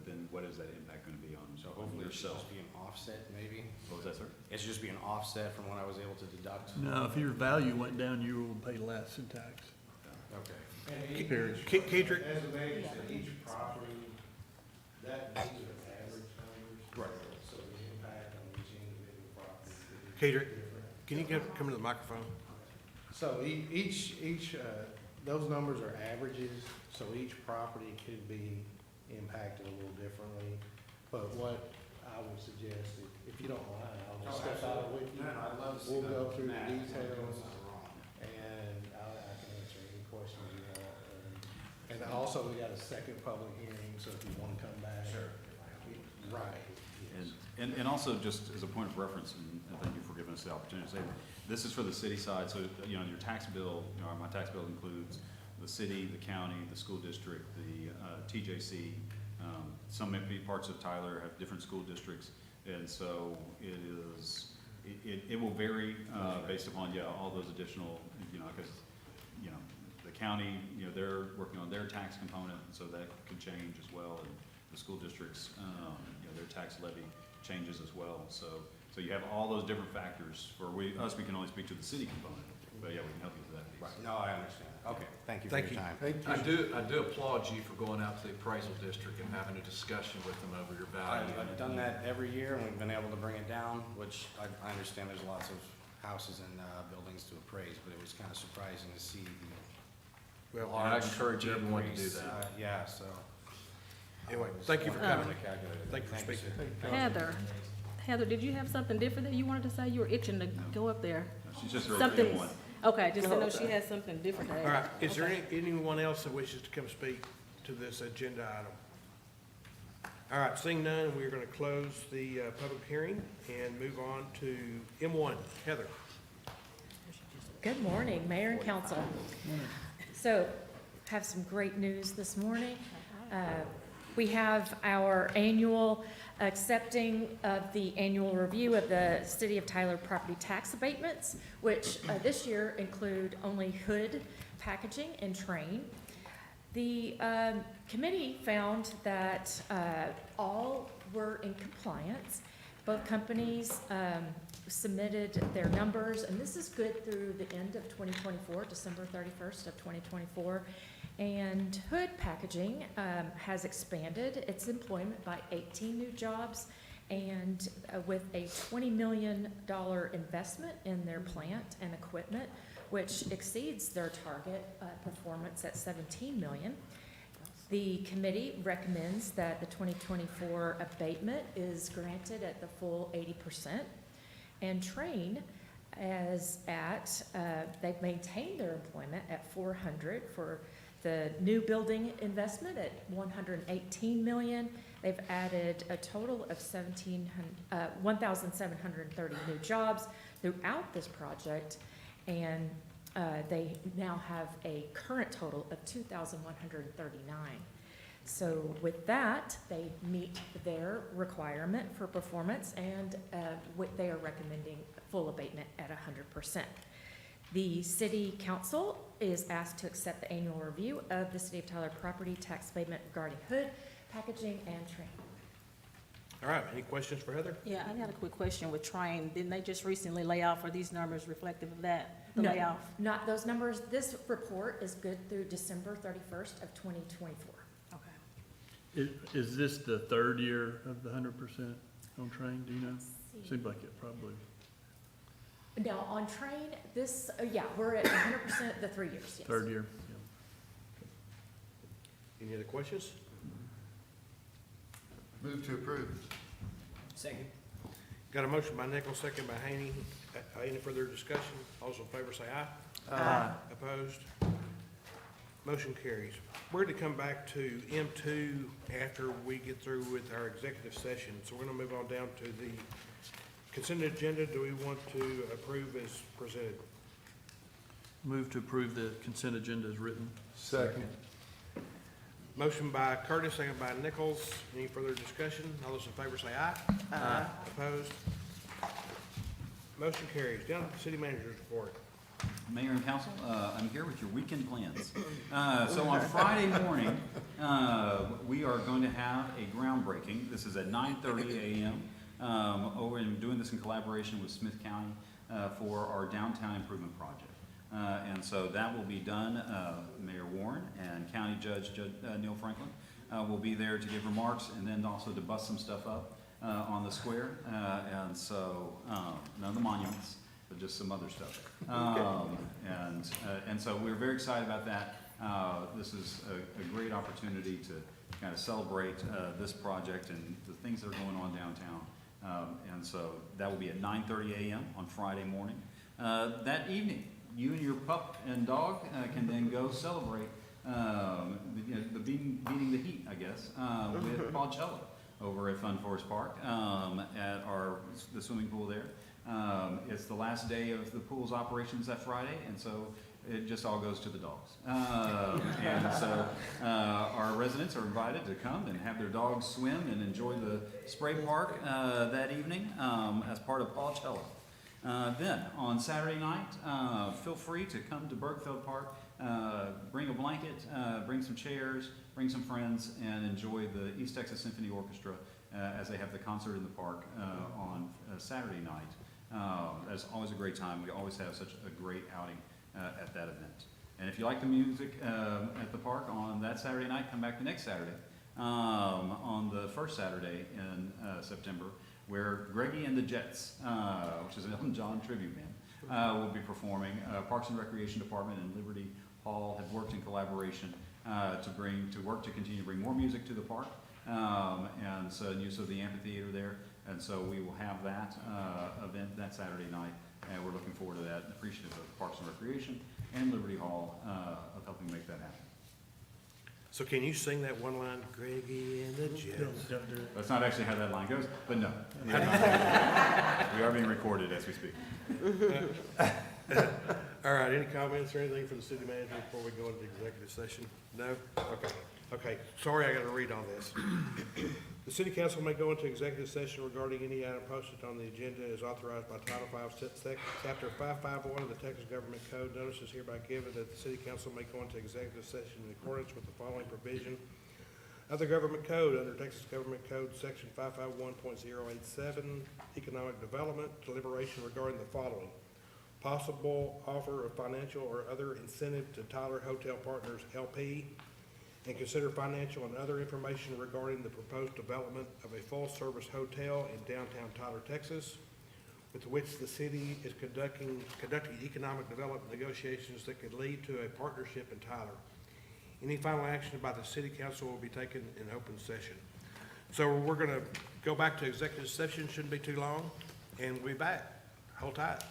then what is that impact gonna be on So hopefully it should yourself? just be an offset, maybe? What was that, sir? It should just be an offset from what I was able to deduct? No, if your value went down, you will pay less in tax. Okay. Kedrick, As a man said, each property, that these are average numbers. Right. So the impact on each individual property could be Kedrick, different. Can you come to the microphone? So those numbers are averages, so each property could be impacted a little differently. But what I would suggest, if you don't mind, I'll just step out with you. We'll go through the details, and I can answer any questions you want. And also, we got a second public hearing, so if you want to come back. Sure. Right. Yes. And also, just as a point of reference, and thank you for giving us the opportunity to say, this is for the city side, so, you know, your tax bill, you know, my tax bill includes the city, the county, the school district, the TJC. Some maybe parts of Tyler have different school districts, and so it will vary based upon, yeah, all those additional, you know, because, you know, the county, you know, they're working on their tax component, so that could change as well, and the school districts, you know, their tax levy changes as well, so you have all those different factors. For we can only speak to the city component, but yeah, we can help you with that piece. Right, no, I understand. Okay, thank you for Thank your you. time. I do applaud you for going out to the appraisal district and having a discussion with them over your value. I've done that every year, and we've been able to bring it down, which I understand there's lots of houses and buildings to appraise, but it was kind of surprising to see the Well, I large encourage everyone to do increase. that. Yeah, so. anyway, thank you for coming. Thank you for Thank you, speaking. Heather, did you have something different that you wanted to say? You were itching to go up there. She's just ready Something, to one. okay, just to know she has something different to add. All right, is there Okay. anyone else that wishes to come speak to this agenda item? All right, seeing none, we're gonna close the public hearing and move on to M1. Heather. Good morning, Mayor and Council. So, have some great news this morning. We have our annual accepting of the annual review of the City of Tyler property tax abatements, which this year include only Hood Packaging and Train. The committee found that all were in compliance. Both companies submitted their numbers, and this is good through the end of 2024, December 31st of 2024. And Hood Packaging has expanded its employment by 18 new jobs, and with a $20 million investment in their plant and equipment, which exceeds their target performance at $17 million. The committee recommends that the 2024 abatement is granted at the full 80%. And Train they've maintained their employment at 400 for the new building investment at $118 million. They've added a total of 1,730 new jobs throughout this project, and they now have a current total of 2,139. So with that, they meet their requirement for performance, and they are recommending full abatement at 100%. The City Council is asked to accept the annual review of the City of Tyler property tax abatement regarding Hood, Packaging, and Train. All right, any questions for Heather? Yeah, I got a quick question with Train. Didn't they just recently lay off? Are these numbers reflective of that, the No, layoff? not those numbers. This report is good through December 31st of 2024. Okay. Is this the third year of the 100% on Train, do you know? Seems like it probably. Now, on Train, we're at 100% the 3 years, yes. Third year, Any other questions? Move to approve. Second. Got a motion by Nichols, second by Haney. Any further discussion? All those in favor say aye. Aye. Opposed? Motion carries. We're to come back to M2 after we get through with our executive session. So we're gonna move on down to the consent agenda. Do we want to approve as presented? Move to approve the consent agenda as written. Second. Motion by Curtis, second by Nichols. Any further discussion? All those in favor say aye. Aye. Opposed? Motion carries. Down to the city manager's report. Mayor and council, I'm here with your weekend plans. So on Friday morning, we are going to have a groundbreaking. This is at 9:30 a.m. And doing this in collaboration with Smith County for our downtown improvement project. And so that will be done. Mayor Warren and County Judge Neil Franklin will be there to give remarks, and then also to bust some stuff up on the square. And so none of the monuments. but just some other stuff. And so we're very excited about that. This is a great opportunity to kind of celebrate this project and the things that are going on downtown. And so that will be at 9:30 a.m. on Friday morning. That evening, you and your pup and dog can then go celebrate beating the heat, I guess, with Paul over at Fun Forest Park at the swimming pool there. It's the last day of the pool's operations that Friday, and so it just all goes to the dogs. And so our residents are invited to come and have their dogs swim and enjoy the spray park that evening as part of Paul Cello. Then on Saturday night, feel free to come to Bergfeld Park, bring a blanket, bring some chairs, bring some friends, and enjoy the East Texas Symphony Orchestra as they have the concert in the park on Saturday night. That's always a great time. We always have such a great outing at that event. And if you like the music at the park on that Saturday night, come back the next Saturday, on the first Saturday in September, where Greggy and the Jets, which is an Elton John tribute band, will be performing. Parks and Recreation Department and Liberty Hall have worked in collaboration to work to continue to bring more music to the park, and so use of the amphitheater there. And so we will have that event that Saturday night, and we're looking forward to that, and appreciative of Parks and Recreation and Liberty Hall of helping make that happen. So can you sing that one line, Greggy and the Jets? That's not actually how that line goes, but no. We are being recorded as we speak. All right, any comments or anything from the city manager before we go into executive session? No? Okay, sorry, I gotta read all this. The city council may go into executive session regarding any item posted on the agenda as authorized by Title V, Chapter 551 of the Texas Government Code. Notice is hereby given that the city council may go into executive session in accordance with the following provision of the Government Code under Texas Government Code, Section 551.087, Economic Development, deliberation regarding the following: possible offer of financial or other incentive to Tyler Hotel Partners, LP, and consider financial and other information regarding the proposed development of a full-service hotel in downtown Tyler, Texas, with which the city is conducting economic development negotiations that could lead to a partnership in Tyler. Any final action by the city council will be taken in open session. So we're gonna go back to executive session, shouldn't be too long, and we'll be back. Hold tight.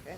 Okay.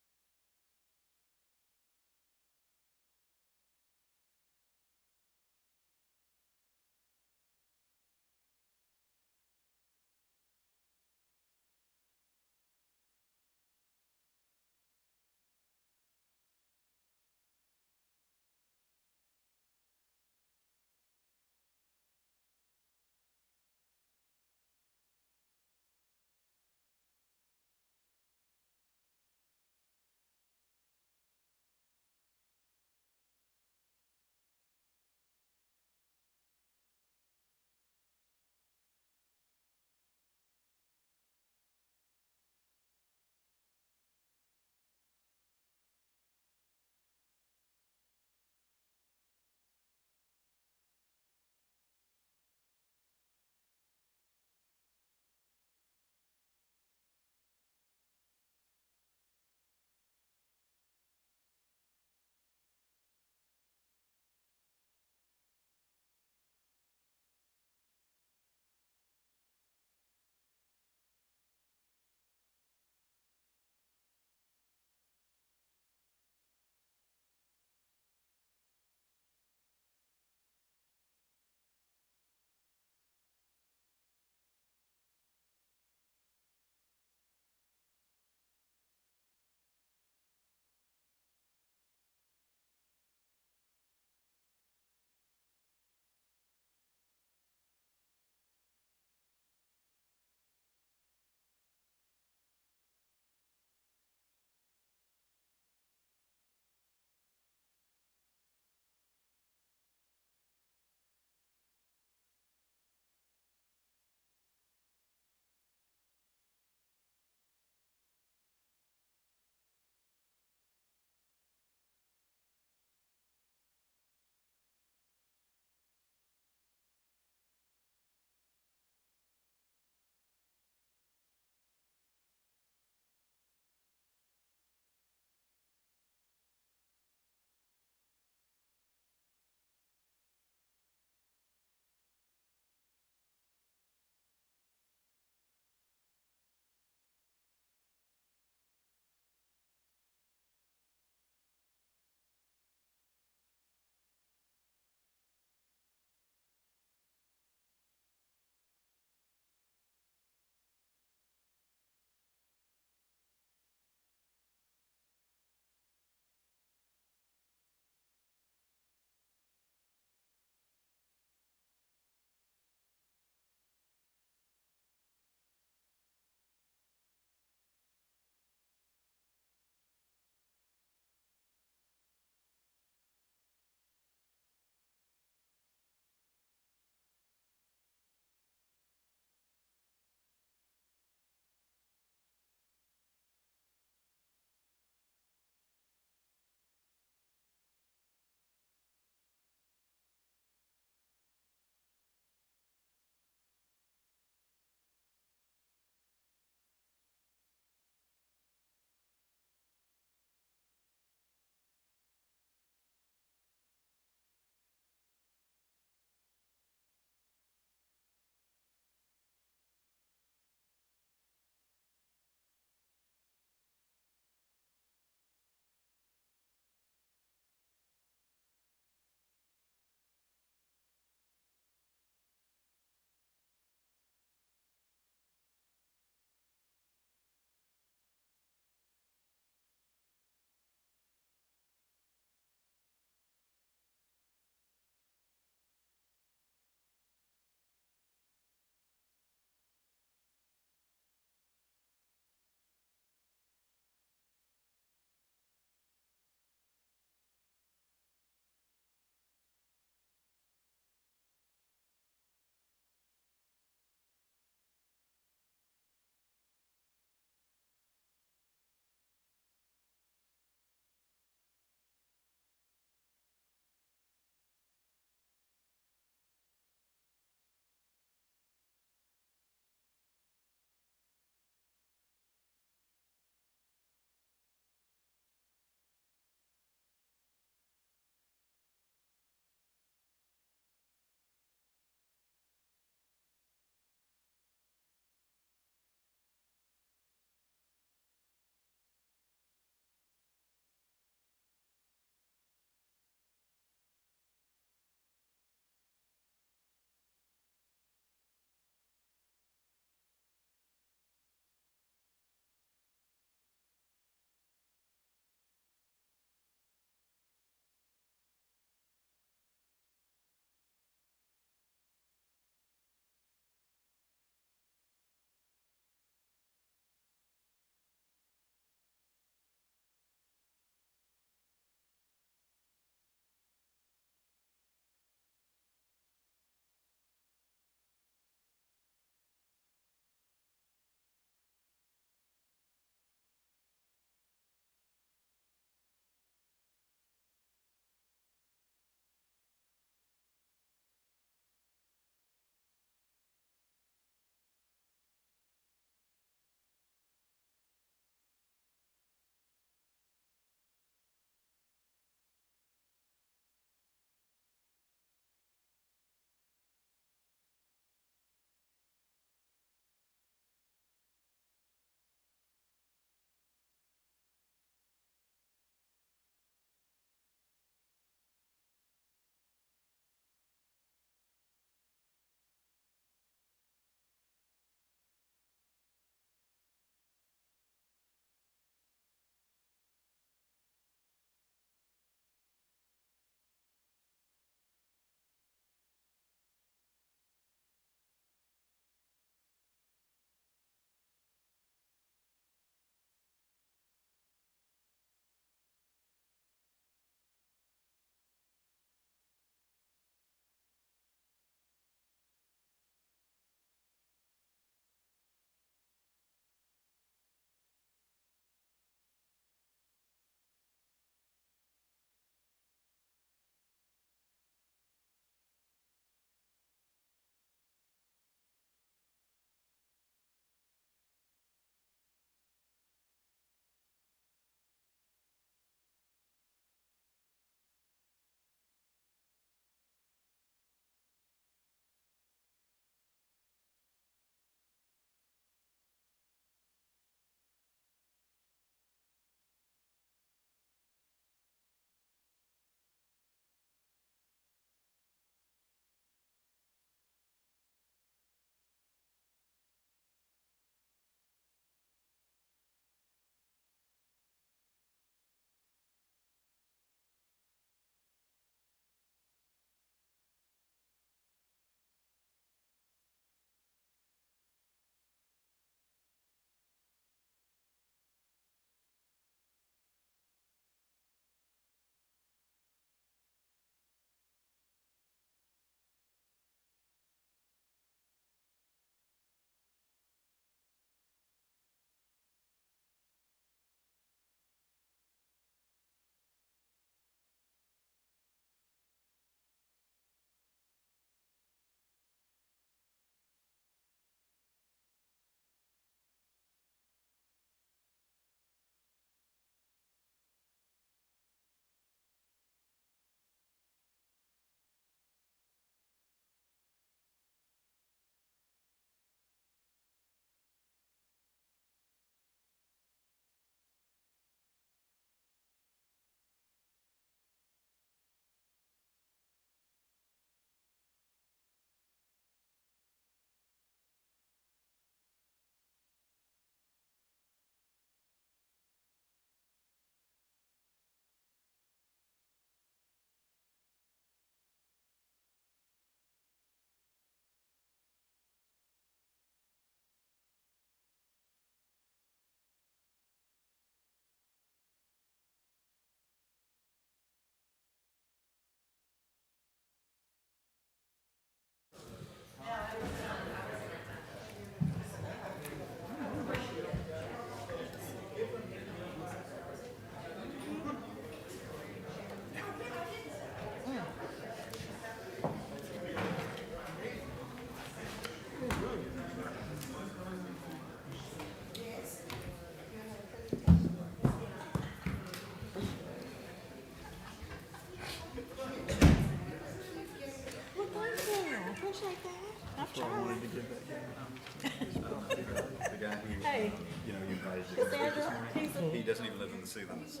doesn't even live in the city limits.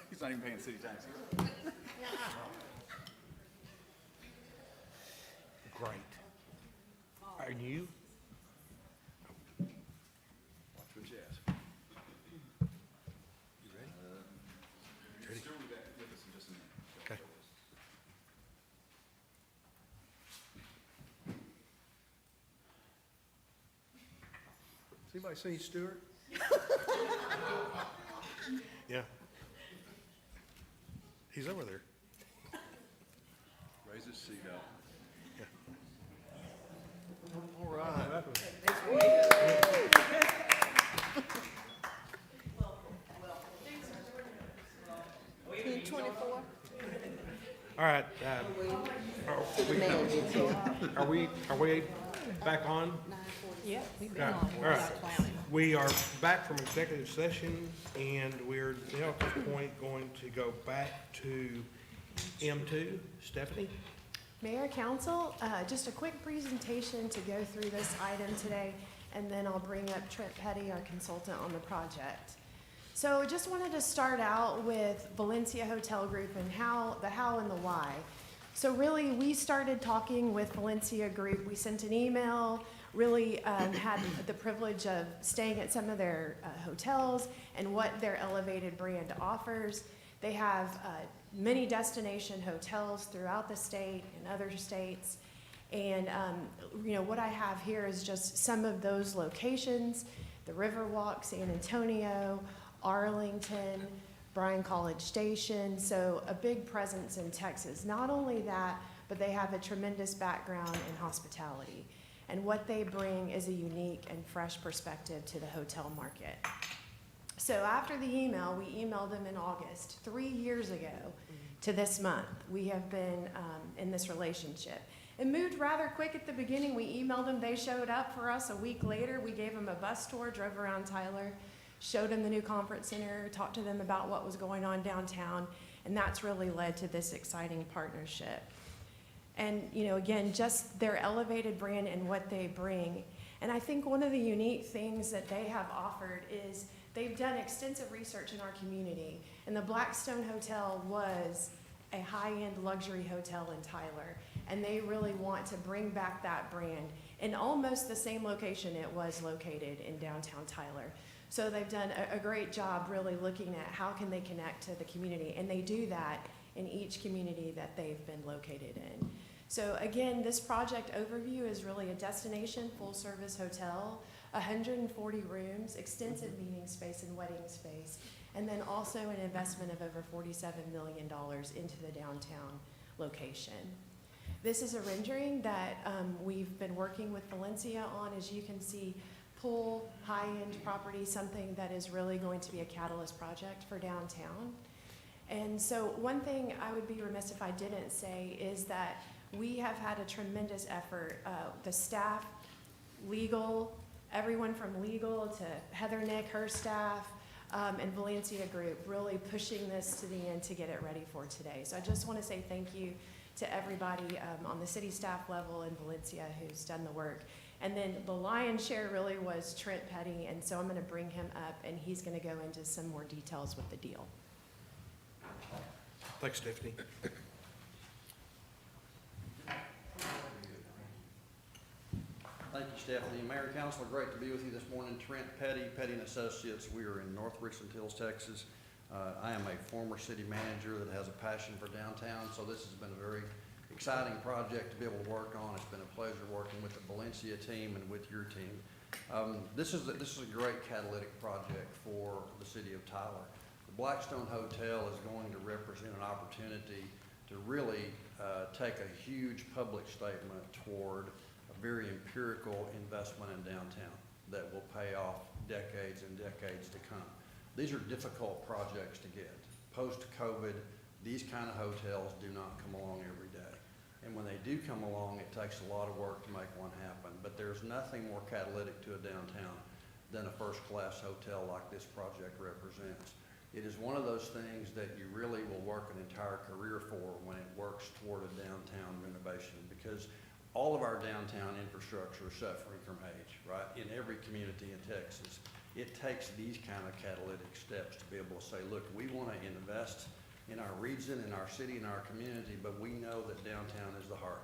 He's not even paying city taxes. Great. And you? Watch what you ask for. You ready? Still be back with us in just a minute. Okay. Has anybody seen Stuart? Yeah. He's over there. Raise his seat up. All right. All right, are we back on? Yeah, we've been All on. right. We are back from executive session, and we're now at this point going to go back to M2. Stephanie? Mayor, Council, just a quick presentation to go through this item today, and then I'll bring up Trent Petty, our consultant on the project. So just wanted to start out with Valencia Hotel Group and the how and the why. So really, we started talking with Valencia Group. We sent an email, really had the privilege of staying at some of their hotels and what their elevated brand offers. They have many destination hotels throughout the state and other states. And what I have here is just some of those locations: the Riverwalk, San Antonio, Arlington, Bryan College Station. So a big presence in Texas. Not only that, but they have a tremendous background in hospitality. And what they bring is a unique and fresh perspective to the hotel market. So after the email, we emailed them in August, 3 years ago to this month. We have been in this relationship. It moved rather quick at the beginning. We emailed them, they showed up for us a week later. We gave them a bus tour, drove around Tyler, showed them the new conference center, talked to them about what was going on downtown, and that's really led to this exciting partnership. And, again, just their elevated brand and what they bring. And I think one of the unique things that they have offered is they've done extensive research in our community, and the Blackstone Hotel was a high-end luxury hotel in Tyler, and they really want to bring back that brand in almost the same location it was located in downtown Tyler. So they've done a great job really looking at how can they connect to the community, and they do that in each community that they've been located in. So again, this project overview is really a destination full-service hotel, 140 rooms, extensive meeting space and wedding space, and then also an investment of over $47 million into the downtown location. This is a rendering that we've been working with Valencia on. As you can see, pool, high-end property, something that is really going to be a catalyst project for downtown. And so one thing I would be remiss if I didn't say is that we have had a tremendous effort. The staff, legal, everyone from legal to Heather Nick, her staff, and Valencia Group really pushing this to the end to get it ready for today. So I just want to say thank you to everybody on the city staff level in Valencia who's done the work. And then the lion's share really was Trent Petty, and so I'm going to bring him up, and he's going to go into some more details with the deal. Thanks, Stephanie. Thank you, Stephanie. Mayor and Council, great to be with you this morning. Trent Petty, Petty & Associates. We are in North Richland Hills, Texas. I am a former city manager that has a passion for downtown, so this has been a very exciting project to be able to work on. It's been a pleasure working with the Valencia team and with your team. This is a great catalytic project for the city of Tyler. The Blackstone Hotel is going to represent an opportunity to really take a huge public statement toward a very empirical investment in downtown that will pay off decades and decades to come. These are difficult projects to get. Post-COVID, these kind of hotels do not come along every day. And when they do come along, it takes a lot of work to make one happen. But there's nothing more catalytic to a downtown than a first-class hotel like this project represents. It is one of those things that you really will work an entire career for when it works toward a downtown renovation, because all of our downtown infrastructure is suffering from age, right, in every community in Texas. it takes these kind of catalytic steps to be able to say, look, we want to invest in our region, in our city, in our community, but we know that downtown is the heart.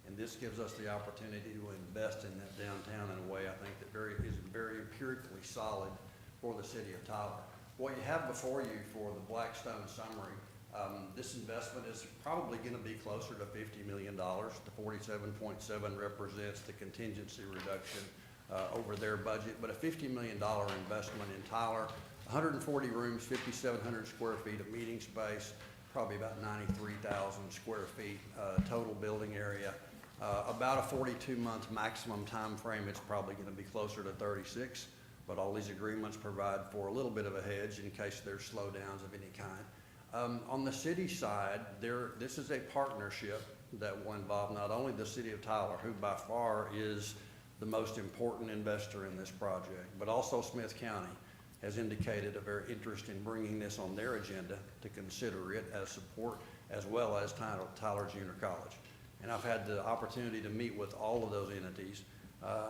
And this gives us the opportunity to invest in that downtown in a way I think that is very empirically solid for the city of Tyler. What you have before you for the Blackstone summary, this investment is probably going to be closer to $50 million. The 47.7 represents the contingency reduction over their budget, but a $50 million investment in Tyler, 140 rooms, 5,700 square feet of meeting space, probably about 93,000 square feet total building area. About a 42-month maximum time frame. It's probably going to be closer to 36, but all these agreements provide for a little bit of a hedge in case there's slowdowns of any kind. On the city side, this is a partnership that will involve not only the city of Tyler, who by far is the most important investor in this project, but also Smith County has indicated a very interest in bringing this on their agenda to consider it as support, as well as Tyler Junior College. And I've had the opportunity to meet with all of those entities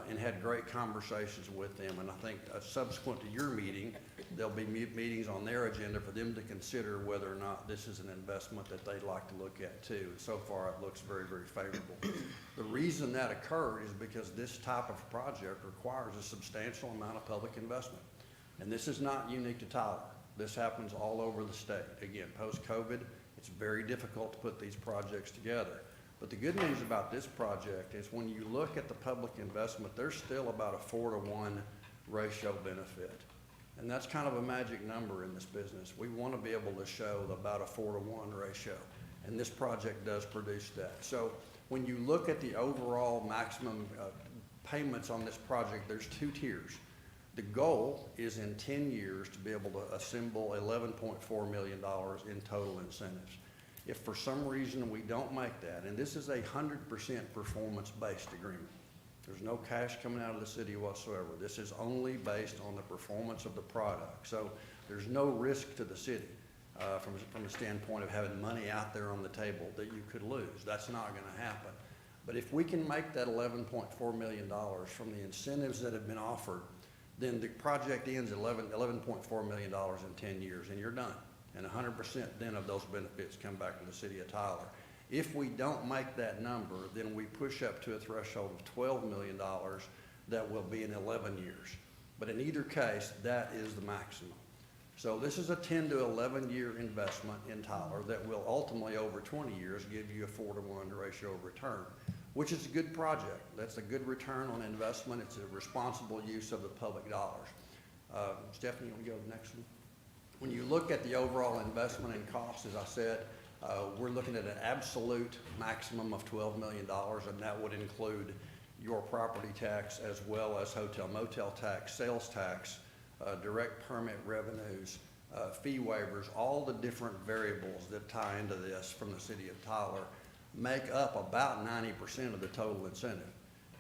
and had great conversations with them. And I think subsequent to your meeting, there'll be meetings on their agenda for them to consider whether or not this is an investment that they'd like to look at too. So far, it looks very, very favorable. The reason that occurred is because this type of project requires a substantial amount of public investment. And this is not unique to Tyler. This happens all over the state. Again, post-COVID, it's very difficult to put these projects together. But the good news about this project is when you look at the public investment, there's still about a 4-to-1 ratio benefit. And that's kind of a magic number in this business. We want to be able to show about a 4-to-1 ratio. And this project does produce that. So when you look at the overall maximum payments on this project, there's 2 tiers. The goal is in 10 years to be able to assemble $11.4 million in total incentives. If for some reason we don't make that, and this is a 100% performance-based agreement. There's no cash coming out of the city whatsoever. This is only based on the performance of the product. So there's no risk to the city from the standpoint of having money out there on the table that you could lose. That's not going to happen. But if we can make that $11.4 million from the incentives that have been offered, then the project ends at $11.4 million in 10 years, and you're done. And 100% then of those benefits come back to the city of Tyler. If we don't make that number, then we push up to a threshold of $12 million that will be in 11 years. But in either case, that is the maximum. So this is a 10 to 11 year investment in Tyler that will ultimately over 20 years give you a 4-to-1 ratio of return, which is a good project. That's a good return on investment. It's a responsible use of the public dollars. Stephanie, you want to go to the next one? When you look at the overall investment and cost, as I said, we're looking at an absolute maximum of $12 million, and that would include your property tax as well as hotel motel tax, sales tax, direct permit revenues, fee waivers. All the different variables that tie into this from the city of Tyler make up about 90% of the total incentive.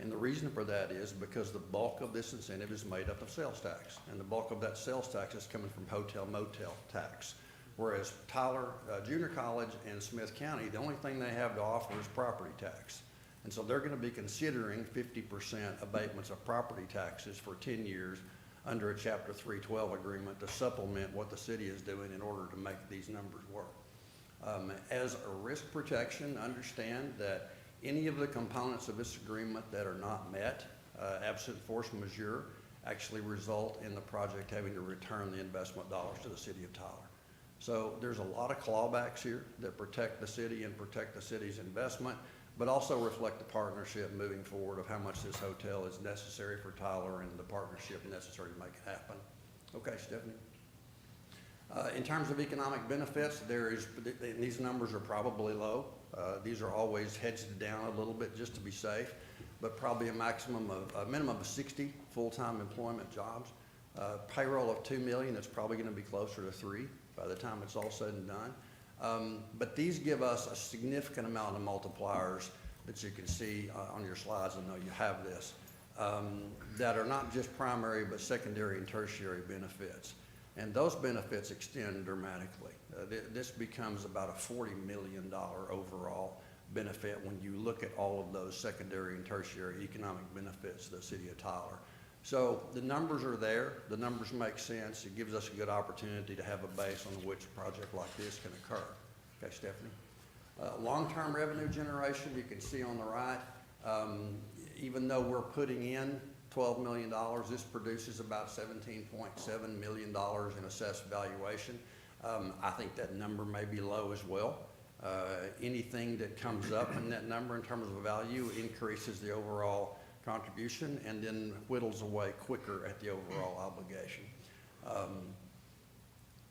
And the reason for that is because the bulk of this incentive is made up of sales tax, and the bulk of that sales tax is coming from hotel motel tax. Whereas Tyler Junior College and Smith County, the only thing they have to offer is property tax. And so they're going to be considering 50% abatements of property taxes for 10 years under a Chapter 312 agreement to supplement what the city is doing in order to make these numbers work. As a risk protection, understand that any of the components of this agreement that are not met, absent force majeure, actually result in the project having to return the investment dollars to the city of Tyler. So there's a lot of clawbacks here that protect the city and protect the city's investment, but also reflect the partnership moving forward of how much this hotel is necessary for Tyler and the partnership necessary to make it happen. Okay, Stephanie. In terms of economic benefits, these numbers are probably low. These are always hedged down a little bit just to be safe, but probably a minimum of 60 full-time employment jobs. Payroll of $2 million, it's probably going to be closer to 3 by the time it's all said and done. But these give us a significant amount of multipliers that you can see on your slides. I know you have this, that are not just primary but secondary and tertiary benefits. And those benefits extend dramatically. This becomes about a $40 million overall benefit when you look at all of those secondary and tertiary economic benefits to the city of Tyler. So the numbers are there, the numbers make sense, it gives us a good opportunity to have a base on which a project like this can occur. Okay, Stephanie? Long-term revenue generation, you can see on the right, even though we're putting in $12 million, this produces about $17.7 million in assessed valuation. I think that number may be low as well. Anything that comes up in that number in terms of value increases the overall contribution and then whittles away quicker at the overall obligation.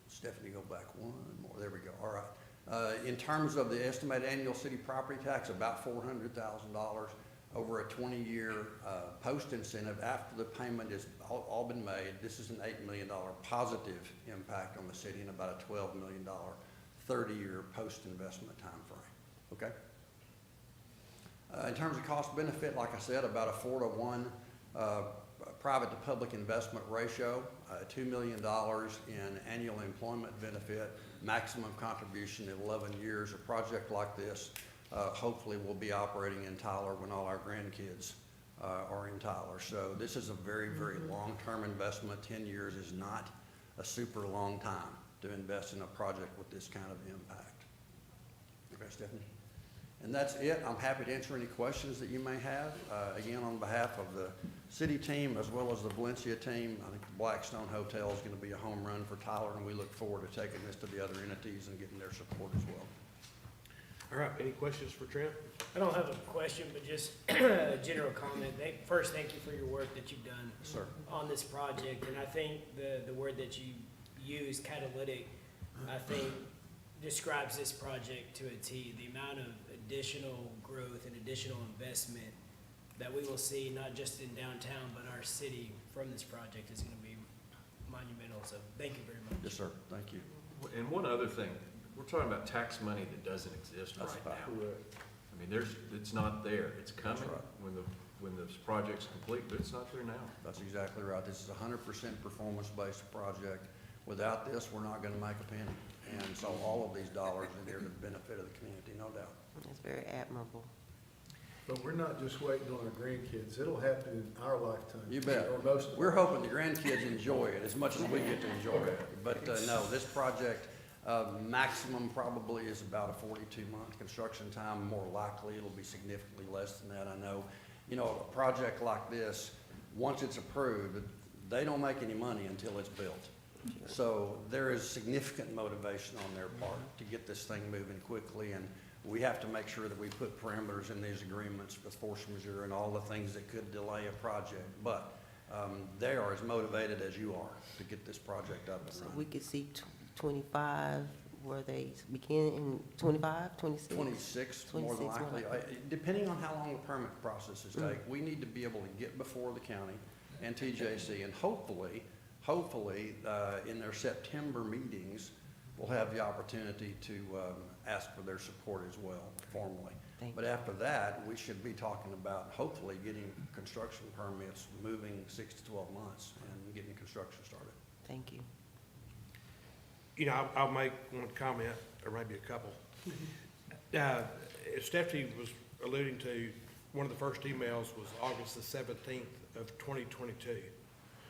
Stephanie, go back one more. There we go. All right. In terms of the estimated annual city property tax, about $400,000 over a 20-year post-incentive after the payment is all been made. This is an $8 million positive impact on the city and about a $12 million 30-year post-investment time frame. Okay? In terms of cost benefit, like I said, about a 4-to-1 private to public investment ratio, $2 million in annual employment benefit, maximum contribution at 11 years. A project like this hopefully will be operating in Tyler when all our grandkids are in Tyler. So this is a very, very long-term investment. 10 years is not a super long time to invest in a project with this kind of impact. Okay, Stephanie? And that's it. I'm happy to answer any questions that you may have. Again, on behalf of the city team as well as the Valencia team, I think the Blackstone Hotel is going to be a home run for Tyler, and we look forward to taking this to the other entities and getting their support as well. All right, any questions for Trent? I don't have a question, but just a general comment. First, thank you for your work that you've done Sir. on this project. And I think the word that you use, catalytic, I think describes this project to a T. The amount of additional growth and additional investment that we will see, not just in downtown, but our city from this project is going to be monumental. So thank you very much. Yes, sir. Thank you. And one other thing, we're talking about tax money that doesn't exist That's right right. now. I mean, it's not there. It's coming That's right. when this project's complete, but it's not there now. That's exactly right. This is a 100% performance-based project. Without this, we're not going to make a penny. And so all of these dollars are there to the benefit of the community, no doubt. That's very admirable. But we're not just waiting on our grandkids. It'll happen in our lifetime. You bet. Or most of We're it. hoping the grandkids enjoy it as much as we get to enjoy it. But no, this project, maximum probably is about a 42-month construction time. More likely, it'll be significantly less than that, I know. You know, a project like this, once it's approved, they don't make any money until it's built. So there is significant motivation on their part to get this thing moving quickly, and we have to make sure that we put parameters in these agreements with force majeure and all the things that could delay a project. But they are as motivated as you are to get this project up and So running. we could see 25, where they begin in 25, 26? 26, more than 26, more likely. Depending on how long the permit processes take, we need to be able to get before the county and TJC, and hopefully, in their September meetings, we'll have the opportunity to ask for their support as well, formally. Thank But after that, we should be talking about hopefully getting construction permits moving 6 to 12 months and getting construction started. Thank you. You know, I'll make one comment, or maybe a couple. As Stephanie was alluding to, one of the first emails was August the 17th of 2022.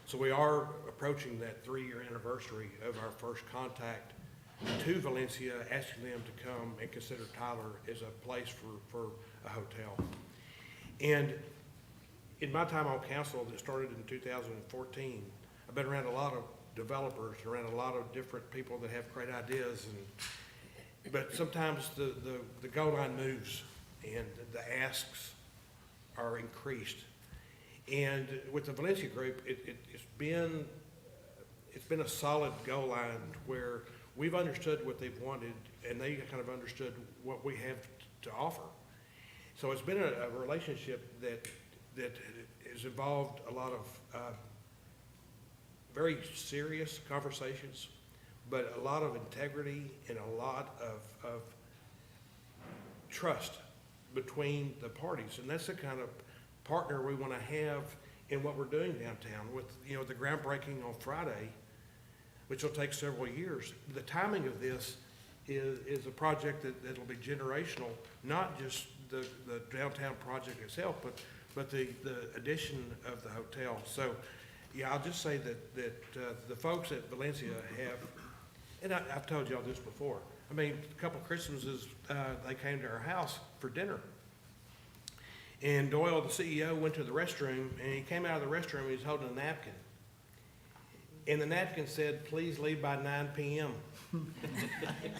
So we are approaching that 3-year anniversary of our first contact to Valencia, asking them to come and consider Tyler as a place for a hotel. And in my time on council that started in 2014, I've been around a lot of developers, around a lot of different people that have great ideas, but sometimes the goal line moves and the asks are increased. And with the Valencia group, it's been a solid goal line where we've understood what they've wanted and they kind of understood what we have to offer. So it's been a relationship that has involved a lot of very serious conversations, but a lot of integrity and a lot of trust between the parties. And that's the kind of partner we want to have in what we're doing downtown with, you know, the groundbreaking on Friday, which will take several years. The timing of this is a project that'll be generational, not just the downtown project itself, but the addition of the hotel. So Yeah, I'll just say that the folks at Valencia have, and I've told y'all this before, I mean, a couple Christmases, they came to our house for dinner. And Doyle, the CEO, went to the restroom, and he came out of the restroom, and he was holding a napkin. And the napkin said, "Please leave by 9 p.m."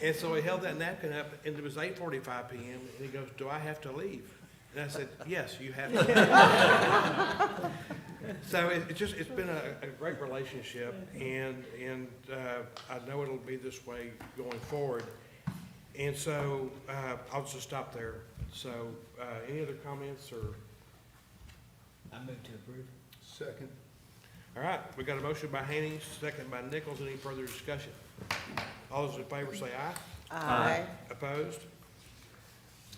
And so he held that napkin up, and it was 8:45 p.m., and he goes, "Do I have to leave?" And I said, "Yes, you have to." So it's been a great relationship, and I know it'll be this way going forward. And so, I'll just stop there. So, any other comments or? I move to approve. Second. All right, we got a motion by Haney, second by Nichols. Any further discussion? All those in favor say aye. Aye. Opposed?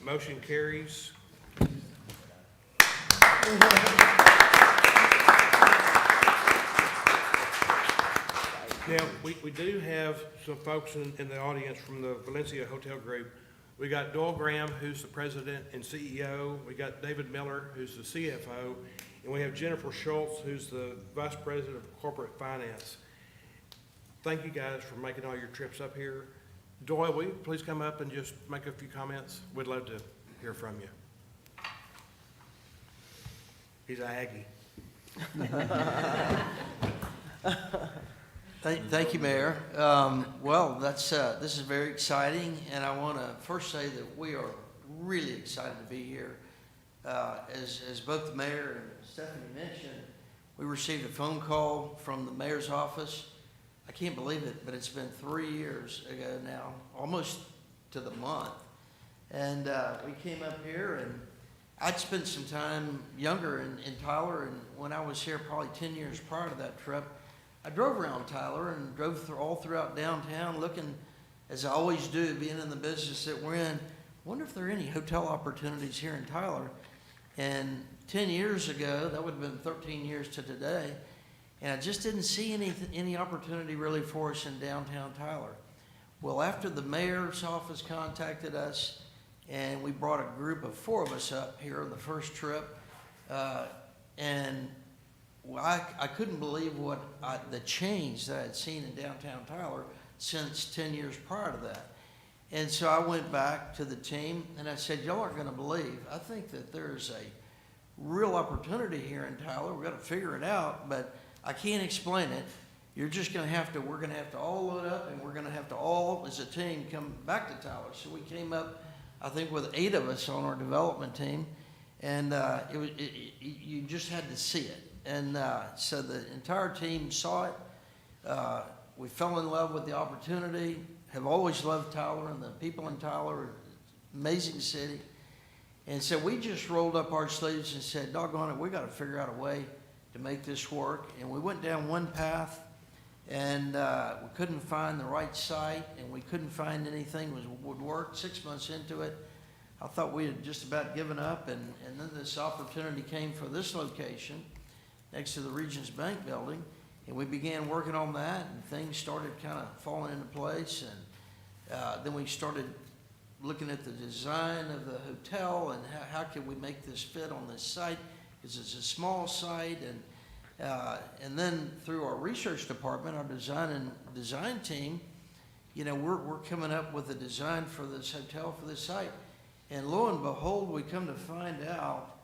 Motion carries. Now, we do have some folks in the audience from the Valencia Hotel Group. We got Doyle Graham, who's the president and CEO. We got David Miller, who's the CFO. And we have Jennifer Schultz, who's the vice president of corporate finance. Thank you guys for making all your trips up here. Doyle, will you please come up and just make a few comments? We'd love to hear from you. He's an Aggie. Thank you, Mayor. Well, this is very exciting, and I want to first say that we are really excited to be here. As both the mayor and Stephanie mentioned, we received a phone call from the mayor's office. I can't believe it, but it's been 3 years ago now, almost to the month. And we came up here, and I'd spent some time younger in Tyler, and when I was here probably 10 years prior to that trip, I drove around Tyler and drove all throughout downtown looking, as I always do, being in the business that we're in, wonder if there are any hotel opportunities here in Tyler. And 10 years ago, that would have been 13 years to today, and I just didn't see any opportunity really for us in downtown Tyler. Well, after the mayor's office contacted us, and we brought a group of 4 of us up here on the first trip, and well, I couldn't believe the change that I had seen in downtown Tyler since 10 years prior to that. And so I went back to the team and I said, y'all aren't gonna believe, I think that there's a real opportunity here in Tyler. We've got to figure it out, but I can't explain it. You're just gonna have to, we're gonna have to all load up, and we're gonna have to all, as a team, come back to Tyler. So we came up, I think, with 8 of us on our development team, and you just had to see it. And so the entire team saw it. We fell in love with the opportunity, have always loved Tyler, and the people in Tyler, amazing city. And so we just rolled up our sleeves and said, doggone it, we got to figure out a way to make this work. And we went down one path, and we couldn't find the right site, and we couldn't find anything that would work. 6 months into it, I thought we had just about given up, and then this opportunity came for this location next to the Regions Bank building, and we began working on that, and things started kind of falling into place, and then we started looking at the design of the hotel and how could we make this fit on this site, because it's a small site, and then through our research department, our design team, you know, we're coming up with a design for this hotel, for this site, and lo and behold, we come to find out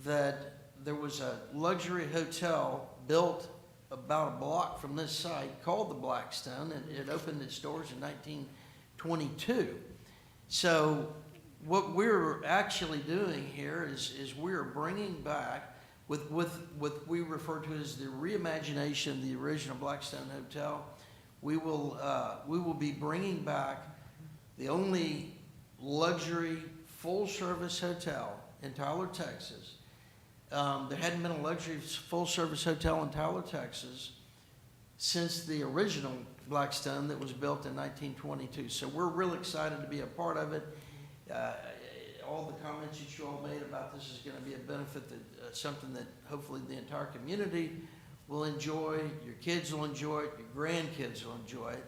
that there was a luxury hotel built about a block from this site called the Blackstone, and it opened its doors in 1922. So what we're actually doing here is we're bringing back with we refer to as the reimagination of the original Blackstone Hotel. We will be bringing back the only luxury full-service hotel in Tyler, Texas. There hadn't been a luxury full-service hotel in Tyler, Texas since the original Blackstone that was built in 1922. So we're real excited to be a part of it. All the comments that you all made about this is going to be a benefit, that something that hopefully the entire community will enjoy, your kids will enjoy it, your grandkids will enjoy it,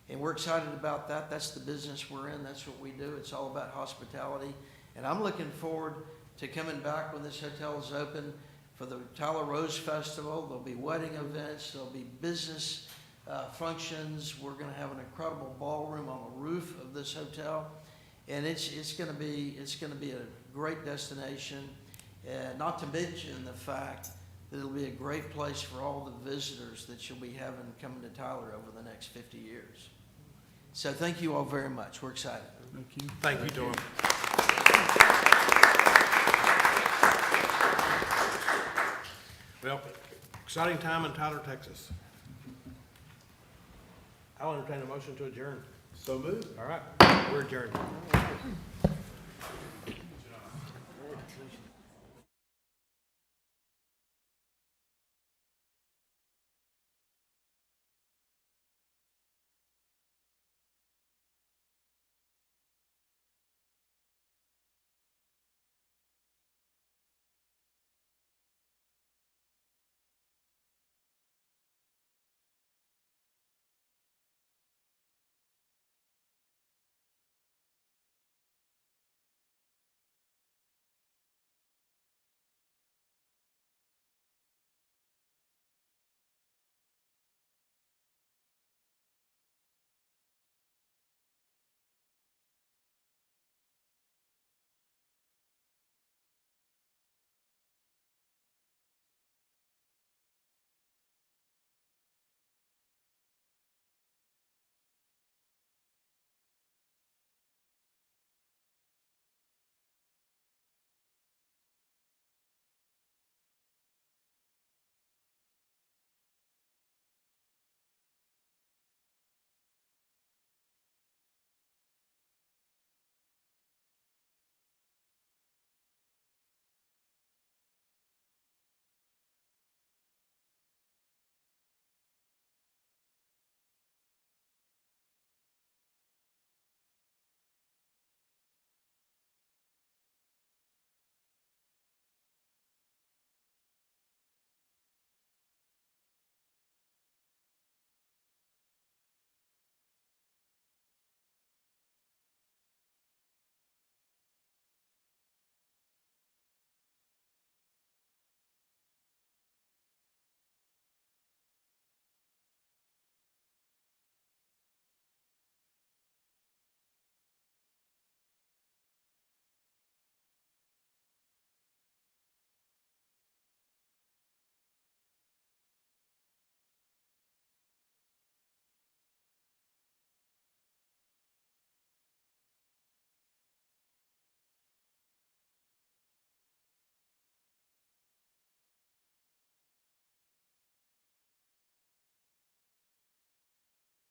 and we're excited about that. That's the business we're in. That's what we do. It's all about hospitality, and I'm looking forward to coming back when this hotel is open for the Tyler Rose Festival. There'll be wedding events, there'll be business functions. We're gonna have an incredible ballroom on the roof of this hotel. And it's gonna be a great destination, not to mention the fact that it'll be a great place for all the visitors that you'll be having coming to Tyler over the next 50 years. So thank you all very much. We're excited. Thank you. Thank you, Tom. Well, exciting time in Tyler, Texas. I'll entertain a motion to adjourn. So moved. All right, we're adjourned.